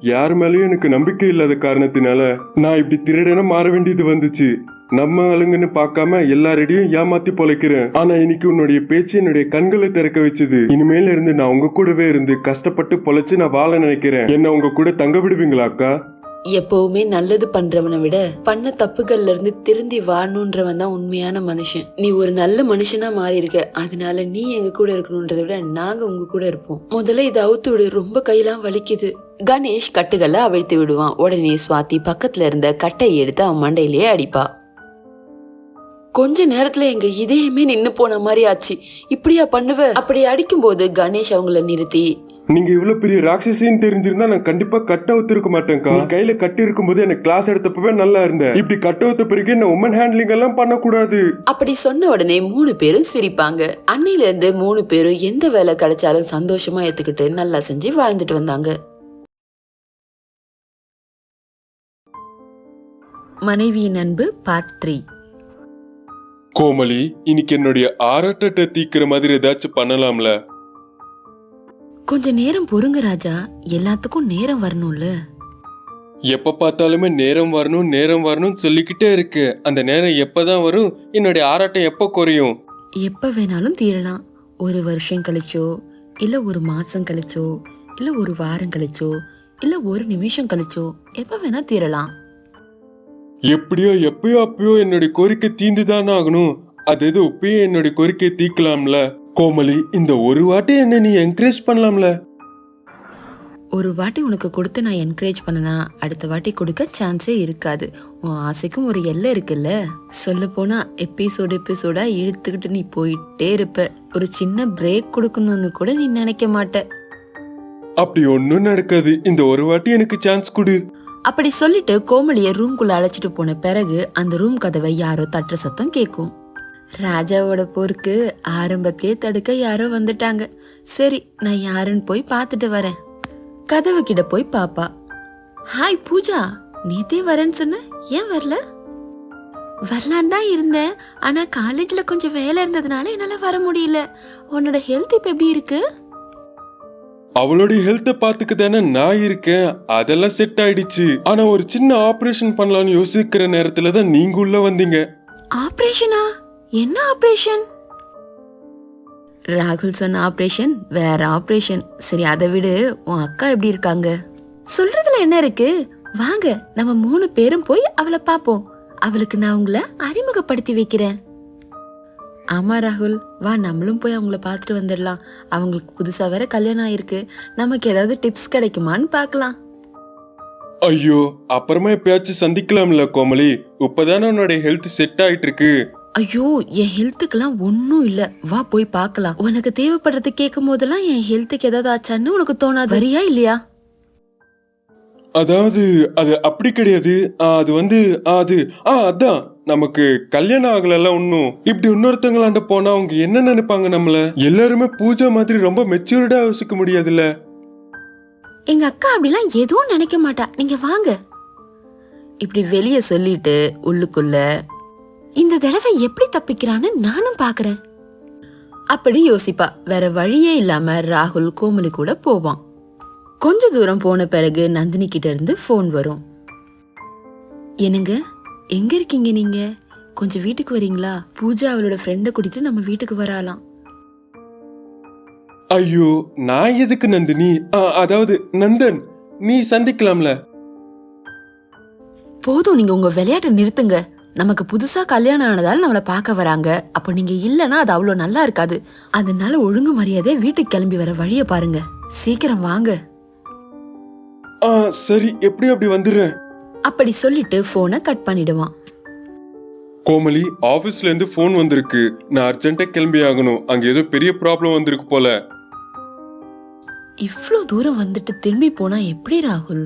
யார் மேலேயும் எனக்கு நம்பிக்கை இல்லாத காரணத்தினால நான் இப்படி திருடன மாற வேண்டியது வந்துச்சு. நம்ம ஆளுங்கன்னு பார்க்காம எல்லாரையும் ஏமாத்தி பொழைக்கிறேன். ஆனா இன்னைக்கு உன்னுடைய பேச்சு என்னுடைய கண்களை திறக்க வச்சது. இனிமேல இருந்து நான் உங்க கூடவே இருந்து கஷ்டப்பட்டு பொழைச்சு நான் வாழ நினைக்கிறேன். என்ன உங்க கூட தங்க விடுவீங்களா அக்கா? எப்பவுமே நல்லது பண்றவனை விட பண்ண தப்புகள்ல இருந்து திருந்தி வாழணுன்றவன் தான் உண்மையான மனுஷன். நீ ஒரு நல்ல மனுஷனா மாறி இருக்க, அதனால நீ எங்க கூட இருக்கணும்ன்றதை விட நாங்க உங்க கூட இருப்போம். முதல்ல இதை அவுத்து விடு, ரொம்ப கையெல்லாம் வலிக்குது. கணேஷ் கட்டுகளை அவிழ்த்து விடுவான். உடனே சுவாதி பக்கத்துல இருந்த கட்டையை எடுத்து அவன் மண்டையிலேயே அடிப்பா. கொஞ்ச நேரத்துல எங்க இதயமே நின்னு போன மாதிரி ஆச்சு. இப்படியா பண்ணுவ? அப்படி அடிக்கும் போது கணேஷ் அவங்கள நிறுத்தி, நீங்க இவ்வளவு பெரிய ராட்சசின்னு தெரிஞ்சிருந்தா நான் கண்டிப்பா கட்ட ஒத்துருக்க மாட்டேன்க்கா. கையில கட்டி இருக்கும்போது எனக்கு கிளாஸ் எடுத்தப்பவே நல்லா இருந்தேன். இப்படி கட்ட ஒத்த பிறகு என்ன உமன் ஹேண்ட்லிங் எல்லாம் பண்ணக்கூடாது. அப்படி சொன்ன உடனே 3 பேரும் சிரிப்பாங்க. அன்னையில இருந்து 3 பேரும் எந்த வேலை கிடைச்சாலும் சந்தோஷமா ஏத்துக்கிட்டு நல்லா செஞ்சு வாழ்ந்துட்டு வந்தாங்க. மனைவியின் அன்பு பார்ட் 3. கோமலி, இன்னைக்கு என்னுடைய ஆராட்டத்தை தீக்கிற மாதிரி ஏதாச்சும் பண்ணலாம்ல? கொஞ்ச நேரம் பொறுங்க ராஜா, எல்லாத்துக்கும் நேரம் வரணும்ல. எப்ப பார்த்தாலுமே நேரம் வரணும் சொல்லிக்கிட்டே இருக்கு. அந்த நேரம் எப்பதான் வரும்? என்னுடைய ஆராட்டம் எப்ப குறையும்? எப்ப வேணாலும் தீரலாம். 1 வருஷம் கழிச்சோ, இல்ல 1 மாசம் கழிச்சோ, இல்ல 1 வாரம் கழிச்சோ, இல்ல 1 நிமிஷம் கழிச்சோ, எப்ப வேணா தீரலாம். எப்படியோ அப்பயோ என்னுடைய கோரிக்கை தீந்துதானே ஆகணும். அது எது இப்பயே என்னுடைய கோரிக்கையை தீக்கலாம்ல? கோமலி, இந்த ஒரு வாட்டி என்ன நீ என்கரேஜ் பண்ணலாம்ல? ஒரு வாட்டி உனக்கு கொடுத்து நான் என்கரேஜ் பண்ணனா அடுத்த வாட்டி கொடுக்க சான்ஸே இருக்காது. உன் ஆசைக்கும் ஒரு எல்லை இருக்குல்ல. சொல்ல போனா எபிசோடா இழுத்துக்கிட்டு நீ போயிட்டே இருப்ப. ஒரு சின்ன பிரேக் கொடுக்கணும்னு கூட நீ நினைக்க மாட்ட. அப்படி ஒன்னும் நடக்காது. இந்த ஒரு வாட்டி எனக்கு சான்ஸ் கொடு. அப்படி சொல்லிட்டு கோமலிய ரூம்குள்ள அழைச்சிட்டு போன பிறகு அந்த ரூம் கதவை யாரோ தட்டுற சத்தம் கேட்கும். ராஜாவோட போருக்கு ஆரம்பத்தையே தடுக்க யாரோ வந்துட்டாங்க. சரி, நான் யாருன்னு போய் பார்த்துட்டு வரேன். கதவு கிட்ட போய் பாப்பா. ஹாய் பூஜா, நேத்தே வரேன்னு சொன்ன, ஏன் வரல? வரலான் தான் இருந்தேன், ஆனா காலேஜ்ல கொஞ்சம் வேலை இருந்ததுனால என்னால வர முடியல. உன்னோட ஹெல்த் இப்ப எப்படி இருக்கு? அவளுடைய ஹெல்த்த பாத்துக்க தானே நான் இருக்கேன். அதெல்லாம் செட் ஆயிடுச்சு. ஆனா ஒரு சின்ன ஆபரேஷன் பண்ணலாம்னு யோசிக்கிற நேரத்துல தான் நீங்க உள்ள வந்தீங்க. ஆபரேஷனா? என்ன ஆபரேஷன்? ராகுல் சொன்ன ஆபரேஷன் வேற ஆபரேஷன். சரி, அதை விடு. உன் அக்கா எப்படி இருக்காங்க? சொல்றதுல என்ன இருக்கு? வாங்க, நம்ம 3 பேரும் போய் அவளை பாப்போம். அவளுக்கு நான் உங்களை அறிமுகப்படுத்தி வைக்கிறேன். ஆமா ராகுல், வா, நம்மளும் போய் அவங்கள பார்த்துட்டு வந்துடலாம். அவங்களுக்கு புதுசா வேற கல்யாணம் ஆயிருக்கு. நமக்கு ஏதாவது டிப்ஸ் கிடைக்குமான்னு பார்க்கலாம். ஐயோ, அப்புறமா எப்பயாச்சும் சந்திக்கலாம்ல கோமலி? இப்பதானே உன்னோட ஹெல்த் செட் ஆயிட்டு இருக்கு. ஐயோ, என் ஹெல்த்துக்கெல்லாம் ஒன்னும் இல்ல. வா போய் பார்க்கலாம். உனக்கு தேவைப்படுறது கேட்கும் போதெல்லாம் என் ஹெல்த்துக்கு ஏதாவது ஆச்சான்னு உனக்கு தோணாது. வரியா இல்லையா? அதாவது அது அப்படி கிடையாது. அது வந்து அதான் நமக்கு கல்யாணம் ஆகல ஒன்னும். இப்படி இன்னொருத்தங்களாண்ட போனா அவங்க என்ன நினைப்பாங்க நம்மள? எல்லாருமே பூஜா மாதிரி ரொம்ப மெச்சூர்டா யோசிக்க முடியாதுல்ல. எங்க அக்கா அப்படிலாம் எதுவும் நினைக்க மாட்டா. நீங்க வாங்க. இப்படி வெளியே சொல்லிட்டு உள்ளுக்குள்ள, இந்த தடவை எப்படி தப்பிக்கிறான்னு நானும் பாக்குறேன் அப்படி யோசிப்பா. வேற வழியே இல்லாம ராகுல் கோமலி கூட போவான். கொஞ்ச தூரம் போன பிறகு நந்தினி கிட்ட இருந்து போன் வரும். என்னங்க, எங்க இருக்கீங்க நீங்க? கொஞ்சம் வீட்டுக்கு வரீங்களா? பூஜா அவளோட ஃப்ரெண்ட கூட்டிட்டு நம்ம வீட்டுக்கு வராலாம். ஐயோ, நான் எதுக்கு நந்தினி? அதாவது நந்தன், நீ சந்திக்கலாம்ல. போதும், நீங்க உங்க விளையாட்டை நிறுத்துங்க. நமக்கு புதுசா கல்யாணம் ஆனதால நம்மள பார்க்க வராங்க. அப்ப நீங்க இல்லனா அது அவ்வளவு நல்லா இருக்காது. அதனால ஒழுங்கு மரியாதை வீட்டுக்கு கிளம்பி வர வழிய பாருங்க. சீக்கிரம் வாங்க. சரி, எப்படி அப்படி வந்துடுறேன். அப்படி சொல்லிட்டு போனை கட் பண்ணிடுவான். கோமலி, ஆபீஸ்ல இருந்து போன் வந்திருக்கு. நான் அர்ஜென்ட்டா கிளம்பி ஆகணும். அங்க ஏதோ பெரிய ப்ராப்ளம் வந்திருக்கு போல. இவ்ளோ தூரம் வந்துட்டு திரும்பி போனா எப்படி ராகுல்?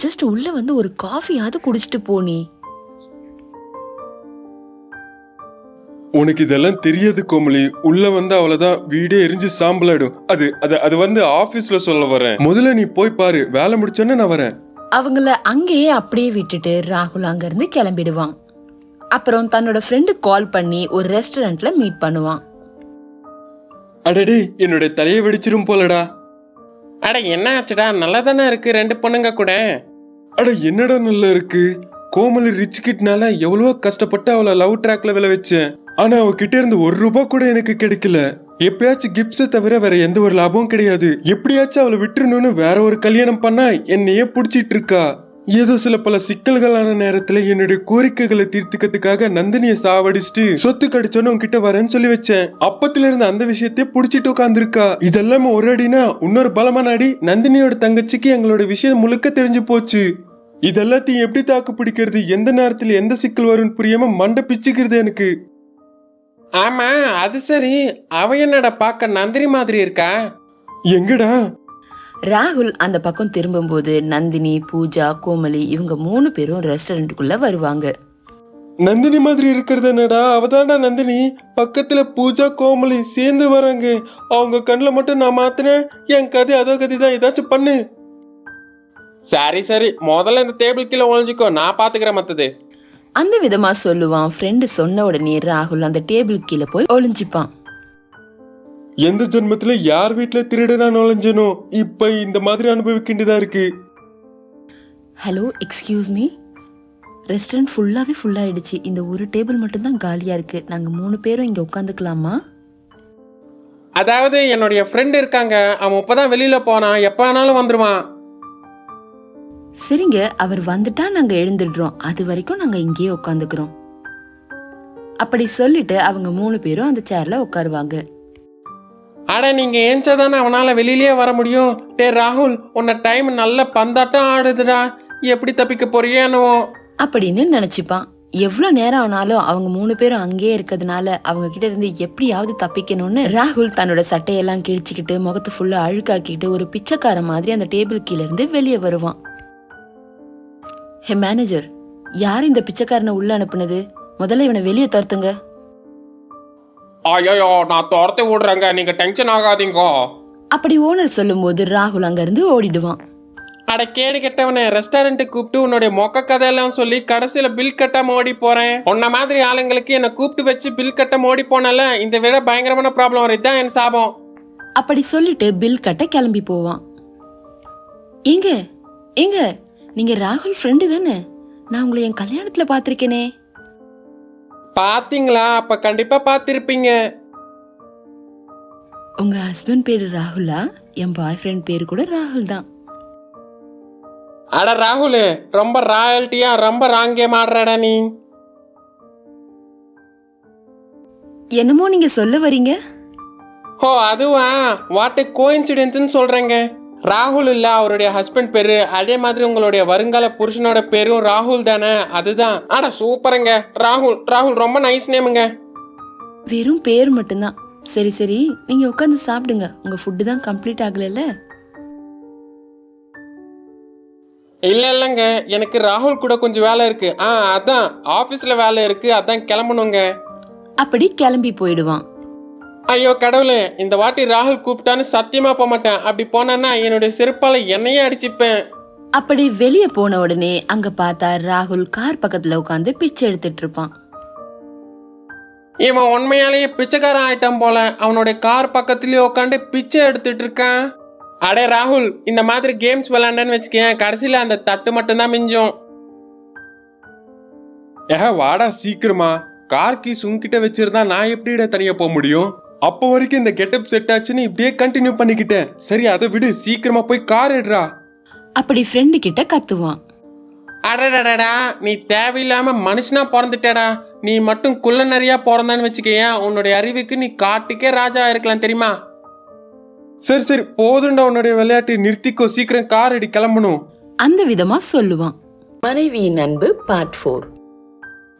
ஜஸ்ட் உள்ள வந்து ஒரு காஃபியாவது குடிச்சிட்டு போனி. உனக்கு இதெல்லாம் தெரியாது கோமலி. உள்ள வந்து அவ்வளவுதான், வீடே எரிஞ்சு சாம்பலாயிடும். அது வந்து ஆபீஸ்ல சொல்ல வரேன். முதல்ல நீ போய் பாரு. வேலை முடிச்சோன்னே நான் வரேன். அவங்கள அங்கேயே அப்படியே விட்டுட்டு ராகுல் அங்க இருந்து கிளம்பிடுவான். அப்புறம் தன்னோட ஃப்ரெண்டு கால் பண்ணி ஒரு ரெஸ்டாரண்ட்ல மீட் பண்ணுவான். அடடே, என்னோட தலையை வெடிச்சிரும் போலடா. அட என்ன ஆச்சுடா? நல்லா தானே இருக்கு 2 பொண்ணுங்க கூட. அட என்னடா நல்லா இருக்கு. கோமலி ரிச் கிட்னால எவ்வளவோ கஷ்டப்பட்டு அவளை லவ் ட்ராக்ல விழ வச்சேன். ஆனா அவகிட்ட இருந்து ₹1 கூட எனக்கு கிடைக்கல. எப்பயாச்சும் கிப்ஸை தவிர வேற எந்த ஒரு லாபமும் கிடையாது. எப்படியாச்சும் அவளை விட்டுறணும்னு வேற ஒரு கல்யாணம் பண்ணா என்னையே புடிச்சிட்டு இருக்கா. ஏதோ சில பல சிக்கல்களான நேரத்துல என்னுடைய கோரிக்கைகளை தீர்த்துக்கிறதுக்காக நந்தினியை சாவடிச்சுட்டு சொத்து கிடைச்சோன்னு உன்கிட்ட வரேன்னு சொல்லி வச்சேன். அப்பத்துல இருந்து அந்த விஷயத்தையே புடிச்சிட்டு உட்காந்துருக்கா. இதெல்லாம் ஒரு அடினா இன்னொரு பலமான அடி. நந்தினியோட தங்கச்சிக்கு எங்களோட விஷயம் முழுக்க தெரிஞ்சு போச்சு. இதெல்லாத்தையும் எப்படி தாக்கு பிடிக்கிறது, எந்த நேரத்துல எந்த சிக்கல் வரும்னு புரியாம மண்டை பிச்சுக்கிறது எனக்கு. ஆமா, அது சரி. அவ என்னடா பார்க்க நந்தினி மாதிரி இருக்கா? எங்கடா? ராகுல் அந்த பக்கம் திரும்பும்போது நந்தினி, பூஜா, கோமலி இவங்க 3 பேரும் ரெஸ்டாரண்ட்டுக்குள்ள வருவாங்க. நந்தினி மாதிரி இருக்கிறது என்னடா? அவதான்டா நந்தினி. பக்கத்துல பூஜா, கோமலி சேர்ந்து வராங்க. அவங்க கண்ணில் மட்டும் நான் மாத்தினேன். என் கதை அதோ கதை தான். ஏதாச்சும் பண்ணு. சரி சரி, முதல்ல இந்த டேபிள் கீழே ஒழிஞ்சிக்கோ, நான் பாத்துக்கிறேன் மத்தது. அந்த விதமா சொல்லுவான். ஃப்ரெண்டு சொன்ன உடனே ராகுல் அந்த டேபிள் கீழே போய் ஒளிஞ்சிப்பான். எந்த ஜென்மத்துல யார் வீட்டுல திருடனா நுழைஞ்சனோ இப்ப இந்த மாதிரி அனுபவிக்கின்றதா இருக்கு. Hello, excuse me. ரெஸ்டாரண்ட் ஃபுல்லாவே ஃபுல்லாயிடுச்சு. இந்த ஒரு டேபிள் மட்டும் தான் காலியா இருக்கு. நாங்க 3 பேரும் இங்க உட்காந்துக்கலாமா? அதாவது என்னுடைய ஃப்ரெண்ட் இருக்காங்க, அவன் இப்பதான் வெளியில போனான், எப்ப வேணாலும் வந்துருவான். சரிங்க, அவர் வந்துட்டா நாங்க எழுந்துடுறோம். அது வரைக்கும் நாங்க இங்கேயே உட்காந்துக்கிறோம். அப்படி சொல்லிட்டு அவங்க 3 பேரும் அந்த சேர்ல உட்காருவாங்க. அட, நீங்க ஏஞ்சாதானே அவனால வெளியிலேயே வர முடியும். டே ராகுல், உன்னை டைம் நல்ல பந்தாட்டம் ஆடுதுடா. எப்படி தப்பிக்க போறியோ அப்படின்னு நினைச்சுப்பான். எவ்வளவு நேரம் ஆனாலும் அவங்க 3 பேரும் அங்கேயே இருக்கிறதுனால அவங்க கிட்ட இருந்து எப்படியாவது தப்பிக்கணும்னு ராகுல் தன்னோட சட்டையெல்லாம் கிழிச்சுக்கிட்டு முகத்தை ஃபுல்லா அழுக்காக்கிட்டு ஒரு பிச்சைக்கார மாதிரி அந்த டேபிள் கீழ இருந்து வெளியே வருவான். ஹே மேனேஜர், யார் இந்த பிச்சைக்காரனை உள்ள அனுப்புனது? முதல்ல இவனை வெளியே துரத்துங்க. ஐயோ, நான் துரத்தி விடுறேங்க, நீங்க டென்ஷன் ஆகாதீங்க. அப்படி ஓனர் சொல்லும் போது ராகுல் அங்க இருந்து ஓடிடுவான். அட கேடு கெட்டவனே, ரெஸ்டாரண்ட்டுக்கு கூப்பிட்டு உன்னுடைய மொக்க கதையெல்லாம் சொல்லி கடைசியில பில் கட்டாம ஓடி போறேன். உன்ன மாதிரி ஆளுங்களுக்கு என்ன கூப்பிட்டு வச்சு பில் கட்டாம ஓடி போனால இந்த விட பயங்கரமான ப்ராப்ளம் வரும். இதுதான் என் சாபம். அப்படி சொல்லிட்டு பில் கட்ட கிளம்பி போவான். ஏங்க ஏங்க, நீங்க ராகுல் ஃப்ரெண்டு தானே? நான் உங்களை என் கல்யாணத்துல பாத்திருக்கேனே. பாத்தீங்களா? அப்ப கண்டிப்பா பாத்திருப்பீங்க. உங்க ஹஸ்பண்ட் பேரு ராகுலா? என் பாய் ஃப்ரெண்ட் பேரு கூட ராகுல் தான். அட ராகுல், ரொம்ப ராயல்ட்டியா ரொம்ப ராங்கே மாடுறடா நீ. என்னமோ நீங்க சொல்ல வரீங்க? ஓ அதுவா, வாட் கோஇன்சிடென்ட்னு சொல்றேங்க. ராகுல் இல்ல, அவருடைய ஹஸ்பண்ட் பேரு. அதே மாதிரி உங்களுடைய வருங்கால புருஷனோட பேரும் ராகுல் தானே, அதுதான். அட சூப்பருங்க. ராகுல் ராகுல் ரொம்ப நைஸ் நேமுங்க. வெறும் பேர் மட்டும்தான். சரி சரி, நீங்க உட்காந்து சாப்பிடுங்க. உங்க ஃபுட்டு தான் கம்ப்ளீட் ஆகலைல்ல? இல்லைங்க, எனக்கு ராகுல் கூட கொஞ்சம் வேலை இருக்கு. அதான் ஆஃபீஸ்ல வேலை இருக்கு, அதான் கிளம்பணுங்க. அப்படி கிளம்பி போயிடுவான். ஐயோ கடவுளே, இந்த வாட்டி ராகுல் கூப்பிட்டான்னு சத்தியமா போக மாட்டேன். அப்படி போனா என்னுடைய செருப்பால என்னையே அடிச்சுப்பேன். அப்படி வெளியே போன உடனே அங்க பார்த்தா ராகுல் கார் பக்கத்துல உட்காந்து பிச்சை எடுத்துட்டு இருப்பான். இவன் உண்மையாலேயே பிச்சைக்காரன் ஆயிட்டான் போல. அவனுடைய கார் பக்கத்துலயே உட்காந்து பிச்சை எடுத்துட்டு இருக்கான். அடே ராகுல், இந்த மாதிரி கேம்ஸ் விளையாண்டன்னு வச்சுக்கேன், கடைசியில அந்த தட்டு மட்டும்தான் மிஞ்சும். வாடா சீக்கிரமா. கார் கீஸ் உன்கிட்ட வச்சிருந்தா நான் எப்படிடா தனியா போக முடியும்? அப்போ வரைக்கும் இந்த கெட்டப் செட் ஆச்சுன்னு இப்படியே கண்டினியூ பண்ணிக்கிட்டேன். சரி அதை விடு, சீக்கிரமா போய் கார் எடுறா. அப்படி ஃப்ரெண்டு கிட்ட கத்துவான். அடடடா, நீ தேவையில்லாம மனுஷனா பிறந்துட்டடா. நீ மட்டும் குள்ள நிறையா பிறந்தான்னு வச்சுக்கேன், உன்னுடைய அறிவுக்கு நீ காட்டுக்கே ராஜா இருக்கலாம் தெரியுமா? சரி சரி போதுண்டா, உன்னுடைய விளையாட்டு நிறுத்திக்கோ. சீக்கிரம் கார் அடி, கிளம்பணும். அந்த விதமா சொல்லுவான். மனைவியின் அன்பு பார்ட் 4.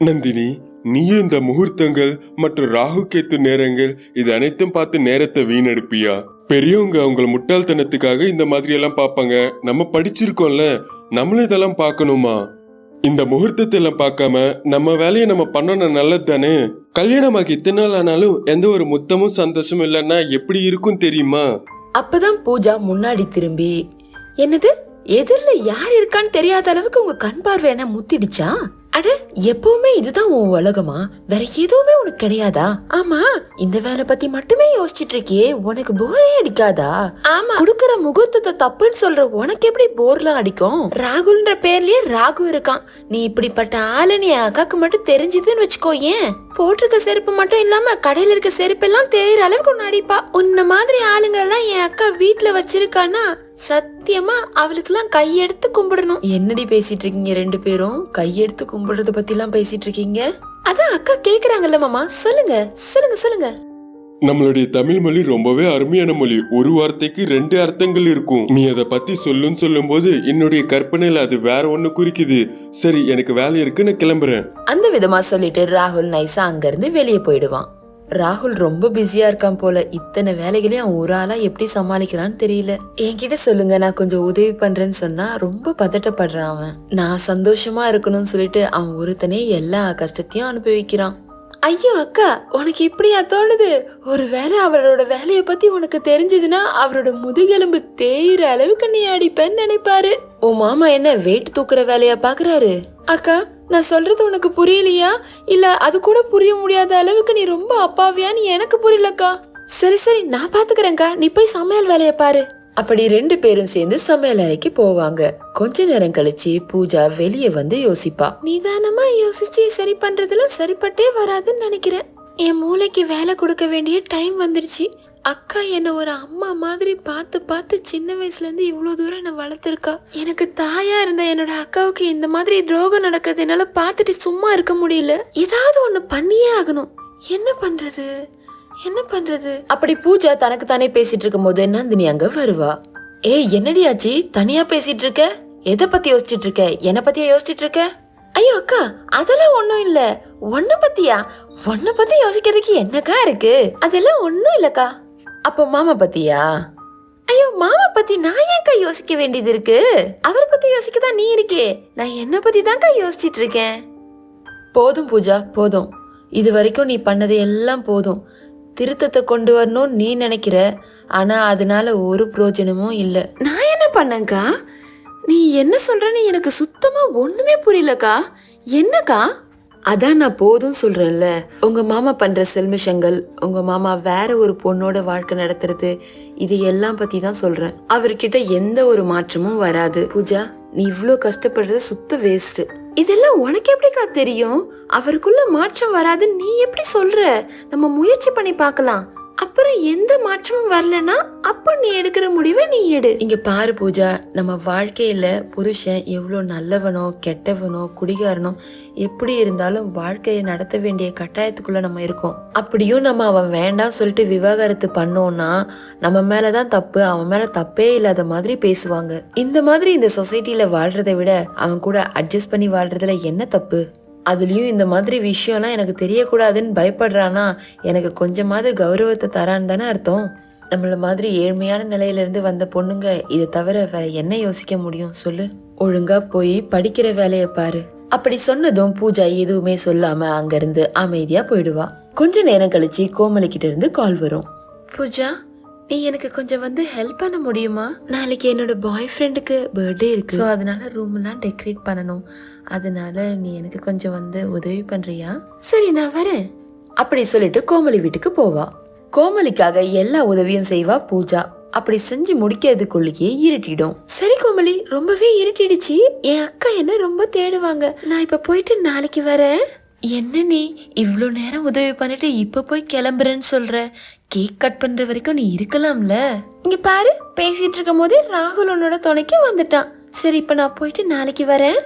நந்தினி, நீயும் இந்த முகூர்த்தங்கள் மற்றும் ராகு கேத்து நேரங்கள் இது அனைத்தும் பார்த்து நேரத்தை வீணெடுப்பியா? பெரியவங்க அவங்க முட்டாள்தனத்துக்காக இந்த மாதிரி எல்லாம் பார்ப்பாங்க. நம்ம படிச்சிருக்கோம்ல, நம்மளும் இதெல்லாம் பார்க்கணுமா? இந்த முகூர்த்தத்தை எல்லாம் பார்க்காம நம்ம வேலையை நம்ம பண்ணணும், நல்லது தானே? கல்யாணமாகி இத்தனை நாள் ஆனாலும் எந்த ஒரு முத்தமும் சந்தோஷமும் இல்லைன்னா எப்படி இருக்கும் தெரியுமா? அப்பதான் பூஜா முன்னாடி திரும்பி, என்னது எதிரில யார் இருக்கான்னு தெரியாத அளவுக்கு உங்க கண் பார்வை என்ன முத்திடுச்சா? அட, எப்பவுமே இதுதான் உன் உலகமா? வேற எதுவுமே உனக்கு கிடையாதா? ஆமா, இந்த வேலை பத்தி மட்டுமே யோசிச்சுட்டு இருக்கியே, உனக்கு போரே அடிக்காதா? ஆமா, குடுக்கற முகூர்த்தத்தை தப்புன்னு சொல்ற உனக்கு எப்படி போர்லாம் அடிக்கும்? ராகுல்ன்ற பேர்லயே ராகு இருக்கான். நீ இப்படிப்பட்ட ஆளு நீ அக்காக்கு மட்டும் தெரிஞ்சதுன்னு வச்சுக்கோ. ஏன் போட்டிருக்க செருப்பு மட்டும் இல்லாம கடையில இருக்க செருப்பு எல்லாம் தேயிற அளவுக்கு ஒன்னு அடிப்பா. உன்ன மாதிரி ஆளுங்க எல்லாம் என் அக்கா வீட்டுல வச்சிருக்கானா சத்தியமா அவளுக்கு எல்லாம் கையெடுத்து கும்பிடணும். என்னடி பேசிட்டு இருக்கீங்க ரெண்டு பேரும்? கையெடுத்து கும்பிடுறத பத்தி எல்லாம் பேசிட்டு இருக்கீங்க? அதான் அக்கா கேக்குறாங்கல்ல மாமா, சொல்லுங்க சொல்லுங்க சொல்லுங்க. நம்மளுடைய தமிழ் மொழி ரொம்பவே அருமையான மொழி. ஒரு வார்த்தைக்கு 2 அர்த்தங்கள் இருக்கும். நீ அதை பத்தி சொல்லும் போது என்னுடைய கற்பனையில அது வேற ஒண்ணு குறிக்குது. சரி, எனக்கு வேலை இருக்கு, நான் கிளம்புறேன். அந்த விதமா சொல்லிட்டு ராகுல் நைஸா அங்க இருந்து வெளியே போயிடுவான். ராகுல் ரொம்ப பிஸியா இருக்கான் போல. இத்தனை வேலைகளையும் அவன் ஒரு ஆளா எப்படி சமாளிக்கிறான்னு தெரியல. என்கிட்ட சொல்லுங்க, நான் கொஞ்சம் உதவி பண்றேன்னு சொன்னா ரொம்ப பதட்டப்படுறான் அவன். நான் சந்தோஷமா இருக்கணும்னு சொல்லிட்டு அவன் ஒருத்தனே எல்லா கஷ்டத்தையும் அனுபவிக்கிறான். ஐயோ அக்கா, உனக்கு இப்படியா தோணுது? ஒருவேளை அவரோட வேலைய பத்தி உனக்கு தெரிஞ்சதுன்னா அவரோட முதுகெலும்பு தேயிற அளவுக்கு நீ அடிப்பேன்னு நினைப்பாரு. உன் மாமா என்ன வெயிட் தூக்குற வேலையா பாக்குறாரு? அக்கா, நான் சொல்றது உனக்கு புரியலையா? இல்ல அது கூட புரிய முடியாத அளவுக்கு நீ ரொம்ப அப்பாவியான்னு எனக்கு புரியலக்கா. சரி சரி, நான் பாத்துக்கிறேன்க்கா, நீ போய் சமையல் வேலைய பாரு. அப்படி 2 பேரும் சேர்ந்து சமையல் அறைக்கு போவாங்க. கொஞ்ச நேரம் கழிச்சு பூஜா வெளியே வந்து யோசிப்பா. நிதானமா யோசிச்சு சரி பண்றதுல சரிப்பட்டே வராதுன்னு நினைக்கிறேன். என் மூளைக்கு வேலை கொடுக்க வேண்டிய டைம் வந்துருச்சு. அக்கா என்ன ஒரு அம்மா மாதிரி பார்த்து பார்த்து சின்ன வயசுல இருந்து இவ்வளவு தூரம் என்ன வளர்த்திருக்கா. எனக்கு தாயா இருந்த என்னோட அக்காவுக்கு இந்த மாதிரி துரோகம் நடக்கிறது என்னால பார்த்துட்டு சும்மா இருக்க முடியல. ஏதாவது ஒண்ணு பண்ணியே ஆகணும். என்ன பண்றது என்ன பண்றது? அப்படி பூஜா தனக்கு தானே பேசிட்டு இருக்கும் போது நந்தினி அங்க வருவா. ஏய், என்னடி ஆச்சு? தனியா பேசிட்டு இருக்க? எதை பத்தி யோசிச்சுட்டு இருக்க? என்ன பத்தியா யோசிச்சுட்டு இருக்க? ஐயோ அக்கா, அதெல்லாம் ஒண்ணும் இல்ல. உன்ன பத்தியா? உன்ன பத்தி யோசிக்கிறதுக்கு என்னக்கா இருக்கு? அதெல்லாம் ஒண்ணும் இல்லக்கா. அப்ப மாமா பத்தியா? ஐயோ, மாமா பத்தி நான் ஏன்க்கா யோசிக்க வேண்டியது இருக்கு? அவரை பத்தி யோசிக்கதான் நீ இருக்கே. நான் என்ன பத்தி தான்க்கா யோசிச்சுட்டு இருக்கேன். போதும் பூஜா, போதும். இது வரைக்கும் நீ பண்ணது எல்லாம் போதும். திருத்தத்தை கொண்டு வரணும்னு நீ நினைக்கிற, ஆனா அதனால ஒரு பிரயோஜனமும் இல்ல. நான் என்ன பண்ணேன்க்கா? நீ என்ன சொல்றன்னு எனக்கு சுத்தமா ஒண்ணுமே புரியலக்கா. என்னக்கா? அதான் நான் போதும் சொல்றேன்ல. உங்க மாமா பண்ற செல்மிஷங்கள், உங்க மாமா வேற ஒரு பொண்ணோட வாழ்க்கை நடத்துறது, இது எல்லாம் பத்தி தான் சொல்றேன். அவர்கிட்ட எந்த ஒரு மாற்றமும் வராது. பூஜா, நீ இவ்ளோ கஷ்டப்படுறது சுத்த வேஸ்ட். இதெல்லாம் உனக்கு எப்படிக்கா தெரியும்? அவருக்குள்ள மாற்றம் வராது நீ எப்படி சொல்ற? நம்ம முயற்சி பண்ணி பார்க்கலாம். அப்புறம் எந்த மாற்றமும் வரலன்னா அப்ப நீ எடுக்கிற முடிவை நீ எடு. இங்க பாரு பூஜா, நம்ம வாழ்க்கையில புருஷன் எவ்வளோ நல்லவனோ கெட்டவனோ குடிகாரனோ எப்படி இருந்தாலும் வாழ்க்கையை நடத்த வேண்டிய கட்டாயத்துக்குள்ள நம்ம இருக்கோம். அப்படியும் நம்ம அவன் வேண்டாம் சொல்லிட்டு விவாகரத்து பண்ணோம்னா நம்ம மேலதான் தப்பு, அவன் மேல தப்பே இல்லாத மாதிரி பேசுவாங்க. இந்த மாதிரி இந்த சொசைட்டில வாழ்றதை விட அவன் கூட அட்ஜஸ்ட் பண்ணி வாழ்றதுல என்ன தப்பு? அதுலயும் இந்த மாதிரி விஷயம்லாம் எனக்கு தெரியக்கூடாதுன்னு பயப்படுறானா எனக்கு கொஞ்சமாவது கௌரவத்தை தரான்னு தானே அர்த்தம். நம்மள மாதிரி ஏழ்மையான நிலையில இருந்து வந்த பொண்ணுங்க இதை தவிர வேற என்ன யோசிக்க முடியும் சொல்லு? ஒழுங்கா போய் படிக்கிற வேலைய பாரு. அப்படி சொன்னதும் பூஜா எதுவுமே சொல்லாம அங்க இருந்து அமைதியா போயிடுவா. கொஞ்ச நேரம் கழிச்சு கோமலி கிட்ட இருந்து கால் வரும். பூஜா, நீ எனக்கு கொஞ்சம் வந்து ஹெல்ப் பண்ண முடியுமா? நாளைக்கு என்னோட பாய் ஃப்ரெண்டுக்கு பர்த்டே இருக்கு. ஸோ அதனால ரூம் எல்லாம் டெக்கரேட் பண்ணணும். அதனால நீ எனக்கு கொஞ்சம் வந்து உதவி பண்றியா? சரி, நான் வரேன். அப்படி சொல்லிட்டு கோமலி வீட்டுக்கு போவா. கோமலிக்காக எல்லா உதவியும் செய்வா பூஜா. அப்படி செஞ்சு முடிக்கிறதுக்குள்ளேயே இருட்டிடும். சரி கோமலி, ரொம்பவே இருட்டிடுச்சு. என் அக்கா என்ன ரொம்ப தேடுவாங்க. நான் இப்ப போயிட்டு நாளைக்கு வரேன். என்ன நீ இவ்ளோ நேரம் உதவி பண்ணிட்டு இப்ப போய் கிளம்புறேன்னு சொல்ற? கேக் கட் பண்ற வரைக்கும் நீ இருக்கலாம்ல. இங்க பாரு, பேசிட்டு இருக்கும் போதே ராகுல் உன்னோட துணைக்கு வந்துட்டான். சரி, இப்ப நான் போயிட்டு நாளைக்கு வரேன்.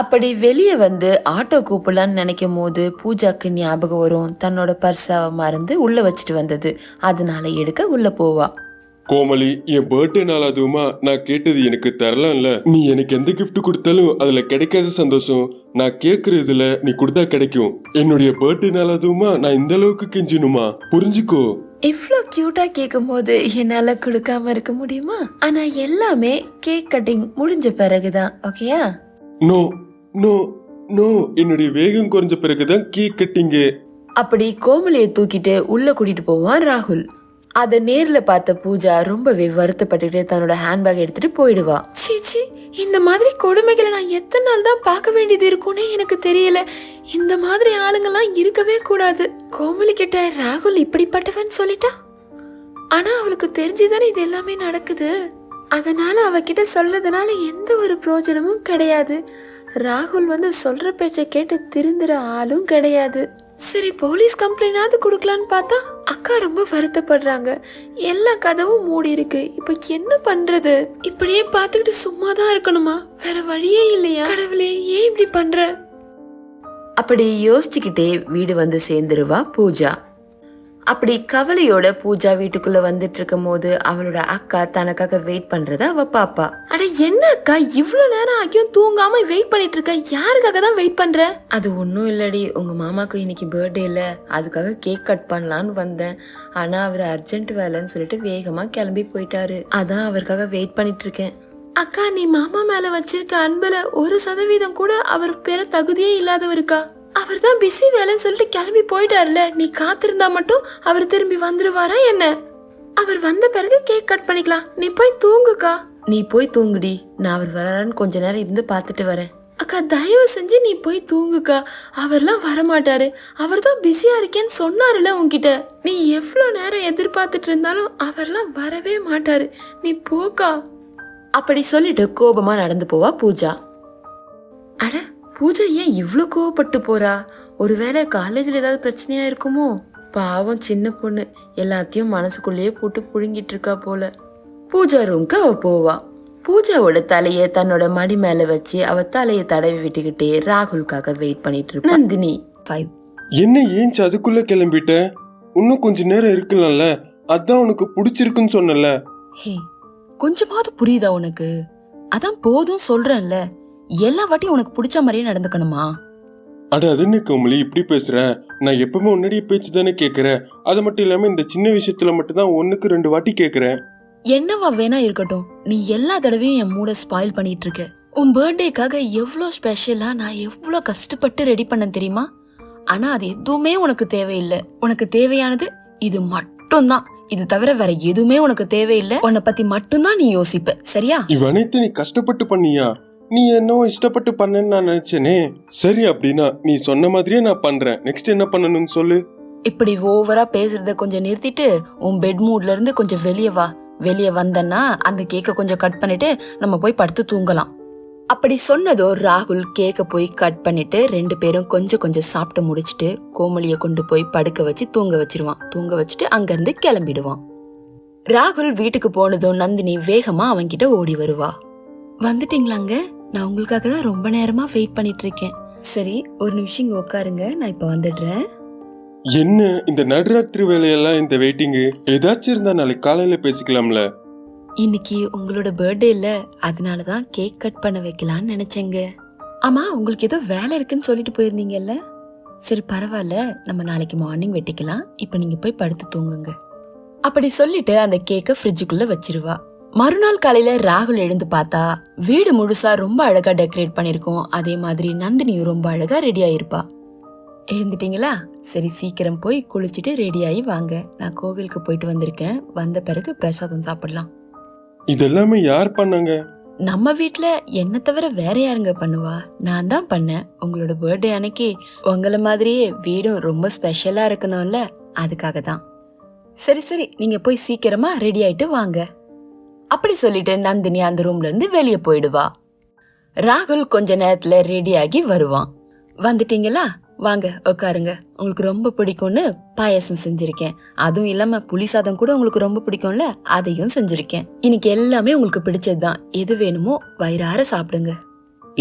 அப்படி வெளியே வந்து ஆட்டோ கூப்பிடலான்னு நினைக்கும் போது பூஜாக்கு ஞாபகம் வரும். தன்னோட பர்ஸாவை மறந்து உள்ள வச்சுட்டு வந்தது. அதனால எடுக்க உள்ள போவா. கோமலி, என் பர்த்டே நாள் அதுவுமா நான் கேட்டது எனக்கு தரலாம்ல. நீ எனக்கு எந்த கிஃப்ட் கொடுத்தாலும் அதுல கிடைக்காத சந்தோஷம் நான் கேக்குறதுல நீ கொடுத்தா கிடைக்கும். என்னுடைய பர்த்டே நாள் அதுவுமா நான் இந்த அளவுக்கு கெஞ்சணுமா? புரிஞ்சுக்கோ. இவ்ளோ கியூட்டா கேட்கும் போது என்னால கொடுக்காம இருக்க முடியுமா? ஆனா எல்லாமே கேக் கட்டிங் முடிஞ்ச பிறகுதான். ஓகேயா? நோ நோ நோ, என்னுடைய வேகம் குறைஞ்ச பிறகுதான் கேக் கட்டிங்க. அப்படி கோமலியை தூக்கிட்டு உள்ள கூட்டிட்டு போவான் ராகுல். அத நேர்ல பார்த்த பூஜா ரொம்பவே வருத்தப்பட்டுட்டு தன்னோட ஹேண்ட்பேக் எடுத்துட்டு போயிடுவா. சீச்சி, இந்த மாதிரி கொடுமைகளை நான் எத்தனை நாள் தான் பார்க்க வேண்டியது இருக்கும்னே எனக்கு தெரியல. இந்த மாதிரி ஆளுங்கெல்லாம் இருக்கவே கூடாது. கோமலி கிட்ட ராகுல் இப்படிப்பட்டவன் சொல்லிட்டா, ஆனா அவளுக்கு தெரிஞ்சுதானே இது எல்லாமே நடக்குது. அதனால அவகிட்ட சொல்றதுனால எந்த ஒரு பிரயோஜனமும் கிடையாது. ராகுல் வந்து சொல்ற பேச்ச கேட்டு திருந்துற ஆளும் கிடையாது. சரி, போலீஸ் கம்ப்ளைண்டாவது கொடுக்கலான்னு பார்த்தா அக்கா ரொம்ப வருத்தப்படுறாங்க. எல்லா கதவும் மூடி இருக்கு. இப்ப என்ன பண்றது? இப்படியே பார்த்துக்கிட்டு சும்மா தான் இருக்கணுமா? வேற வழியே இல்லையா? கடவுளே, ஏன் இப்படி பண்ற? அப்படி யோசிச்சுக்கிட்டே வீடு வந்து சேர்ந்துருவா பூஜா. அப்படி கவலையோட பூஜா வீட்டுக்குள்ள வந்துட்டு இருக்கும் போது அவளோட அக்கா தனக்காக வெயிட் பண்றத அவ பாப்பா. அட என்ன அக்கா, இவ்வளவு நேரம் ஆகியும் தூங்காம வெயிட் பண்ணிட்டு இருக்க? யாருக்காக தான் வெயிட் பண்ற? அது ஒன்னும் இல்லடி, உங்க மாமாக்கு இன்னைக்கு பர்த்டே இல்ல, அதுக்காக கேக் கட் பண்ணலான்னு வந்தேன். ஆனா அவர் அர்ஜென்ட் வேலைன்னு சொல்லிட்டு வேகமா கிளம்பி போயிட்டாரு. அதான் அவருக்காக வெயிட் பண்ணிட்டு இருக்கேன். அக்கா, நீ மாமா மேல வச்சிருக்க அன்புல 1% கூட அவர் பேர தகுதியே இல்லாதவருக்கா. அவர் தான் பிஸி வேலைன்னு சொல்லிட்டு கிளம்பி போயிட்டாருல. நீ காத்திருந்தா மட்டும் அவர் திரும்பி வந்துருவாரா என்ன? அவர் வந்த பிறகு கேக் கட் பண்ணிக்கலாம். நீ போய் தூங்குக்கா. நீ போய் தூங்குடி, நான் அவர் வரான்னு கொஞ்ச நேரம் இருந்து பார்த்துட்டு வரேன். அக்கா, தயவு செஞ்சு நீ போய் தூங்குக்கா. அவர்லாம் வரமாட்டாரு. அவர் தான் பிஸியா இருக்கேன்னு சொன்னாருல உன்கிட்ட. நீ எவ்வளவு நேரம் எதிர்பார்த்துட்டு இருந்தாலும் அவர்லாம் வரவே மாட்டாரு. நீ போக்கா. அப்படி சொல்லிட்டு கோபமா நடந்து போவா பூஜா. அட, பூஜா ஏன் இவ்ளோ கோவப்பட்டு போறா? ஒருவேளை காலேஜ்ல ஏதாவது பிரச்சனையா இருக்குமோ? பாவம் சின்ன பொண்ணு, எல்லாத்தையும் மனசுக்குள்ளேயே போட்டு புழுங்கிட்டு இருக்கா போல. பூஜா ரூம்க்கு அவ போவா. பூஜாவோட தலைய தன்னோட மடி மேல வச்சு அவ தலைய தடவி விட்டுக்கிட்டே ராகுலுக்காக வெயிட் பண்ணிட்டு இருப்பா. நந்தினி 5. என்ன ஏன் அதுக்குள்ள கிளம்பிட்ட? இன்னும் கொஞ்ச நேரம் இருக்கலாம்ல, அதான் உனக்கு பிடிச்சிருக்குன்னு சொன்னல. ஹே, கொஞ்சமாவது புரியுதா உனக்கு? அதான் போதும் சொல்றேன்ல. எல்லா வாட்டியும் உனக்கு பிடிச்ச மாதிரியே நடந்துக்கணுமா? அட, அது என்ன கோமலி இப்படி பேசுற? நான் எப்பவுமே உன்னுடைய பேச்சு தானே கேட்கறேன். அது மட்டும் இல்லாம இந்த சின்ன விஷயத்துல மட்டும் தான் 1க்கு 2 வாட்டி கேட்கறேன். என்னவா வேணா இருக்கட்டும், நீ எல்லா தடவையும் என் மூட ஸ்பாயில் பண்ணிட்டு இருக்க. உன் பர்த்டேக்காக எவ்வளோ ஸ்பெஷலா நான் எவ்வளோ கஷ்டப்பட்டு ரெடி பண்ண தெரியுமா? ஆனா அது எதுவுமே உனக்கு தேவையில்லை. உனக்கு தேவையானது இது மட்டும்தான். இது தவிர வேற எதுவுமே உனக்கு தேவையில்லை. உன்னை பத்தி மட்டும்தான் நீ யோசிப்ப, சரியா? இவ அனைத்து நீ கஷ்டப்பட்டு பண்ணியா? நீ என்னவோ இஷ்டப்பட்டு பண்ணேன்னு நான் நினைச்சேனே. சரி, அப்படின்னா நீ சொன்ன மாதிரியே நான் பண்றேன். நெக்ஸ்ட் என்ன பண்ணணும்னு சொல்லு. இப்படி ஓவரா பேசுறத கொஞ்சம் நிறுத்திட்டு உன் பெட் மூட்ல இருந்து கொஞ்சம் வெளியே வா. வெளியே வந்தன்னா அந்த கேக்க கொஞ்சம் கட் பண்ணிட்டு நம்ம போய் படுத்து தூங்கலாம். அப்படி சொன்னதோ ராகுல் கேக்க போய் கட் பண்ணிட்டு 2 பேரும் கொஞ்சம் கொஞ்சம் சாப்பிட்டு முடிச்சிட்டு கோமலிய கொண்டு போய் படுக்க வச்சு தூங்க வச்சிருவான். தூங்க வச்சுட்டு அங்க இருந்து கிளம்பிடுவான். ராகுல் வீட்டுக்கு போனதும் நந்தினி வேகமா அவன்கிட்ட ஓடி வருவா. வந்துட்டீங்களாங்க? நான் உங்களுக்காக தான் ரொம்ப நேரமா வெயிட் பண்ணிட்டு இருக்கேன். சரி, ஒரு நிமிஷம் இங்க உட்காருங்க, நான் இப்ப வந்துடுறேன். என்ன இந்த நடுராத்திரி வேலையெல்லாம், இந்த வெயிட்டிங்கு? ஏதாச்சும் இருந்தா நாளைக்கு காலையில பேசிக்கலாம்ல. இன்னைக்கு உங்களோட பர்த்டே இல்ல, அதனாலதான் கேக் கட் பண்ண வைக்கலாம்னு நினைச்சேங்க. ஆமா, உங்களுக்கு ஏதோ வேலை இருக்குன்னு சொல்லிட்டு போயிருந்தீங்கல்ல. சரி, பரவாயில்ல, நம்ம நாளைக்கு மார்னிங் வெட்டிக்கலாம். இப்ப நீங்க போய் படுத்து தூங்குங்க. அப்படி சொல்லிட்டு அந்த கேக்க ஃப்ரிட்ஜுக்குள்ள வச்சிருவா. மறுநாள் காலையில ராகுல் எழுந்து பார்த்தா வீடு முழுசா ரொம்ப அழகா டெக்கரேட் பண்ணிருக்கோம். அதே மாதிரி நந்தினியும் ரொம்ப அழகா ரெடி ஆயிருப்பா. எழுந்துட்டீங்களா? சரி, சீக்கிரம் போய் குளிச்சுட்டு ரெடி ஆகி வாங்க. நான் கோவிலுக்கு போயிட்டு வந்திருக்கேன். வந்த பிறகு பிரசாதம் சாப்பிடலாம். இதெல்லாமே யார் பண்ணாங்க? நம்ம வீட்ல என்ன தவிர வேற யாருங்க பண்ணுவா? நான் தான் பண்ணேன். உங்களோட பர்த்டே அன்னைக்கு உங்கள மாதிரியே வீடும் ரொம்ப ஸ்பெஷலா இருக்கணும்ல, அதுக்காக தான். சரி சரி, நீங்க போய் சீக்கிரமா ரெடி ஆயிட்டு வாங்க. அப்படி சொல்லிட்டு நந்தினி அந்த ரூம்ல இருந்து வெளியே போயிடுவா. ராகுல் கொஞ்ச நேரத்துல ரெடி ஆகி வருவான். வந்துட்டீங்களா? வாங்க உட்காருங்க. உங்களுக்கு ரொம்ப பிடிக்கும்னு பாயசம் செஞ்சிருக்கேன். அதுவும் இல்லாம புளி சாதம் கூட உங்களுக்கு ரொம்ப பிடிக்கும்ல, அதையும் செஞ்சிருக்கேன். இன்னைக்கு எல்லாமே உங்களுக்கு பிடிச்சதுதான். எது வேணுமோ வயிறார சாப்பிடுங்க.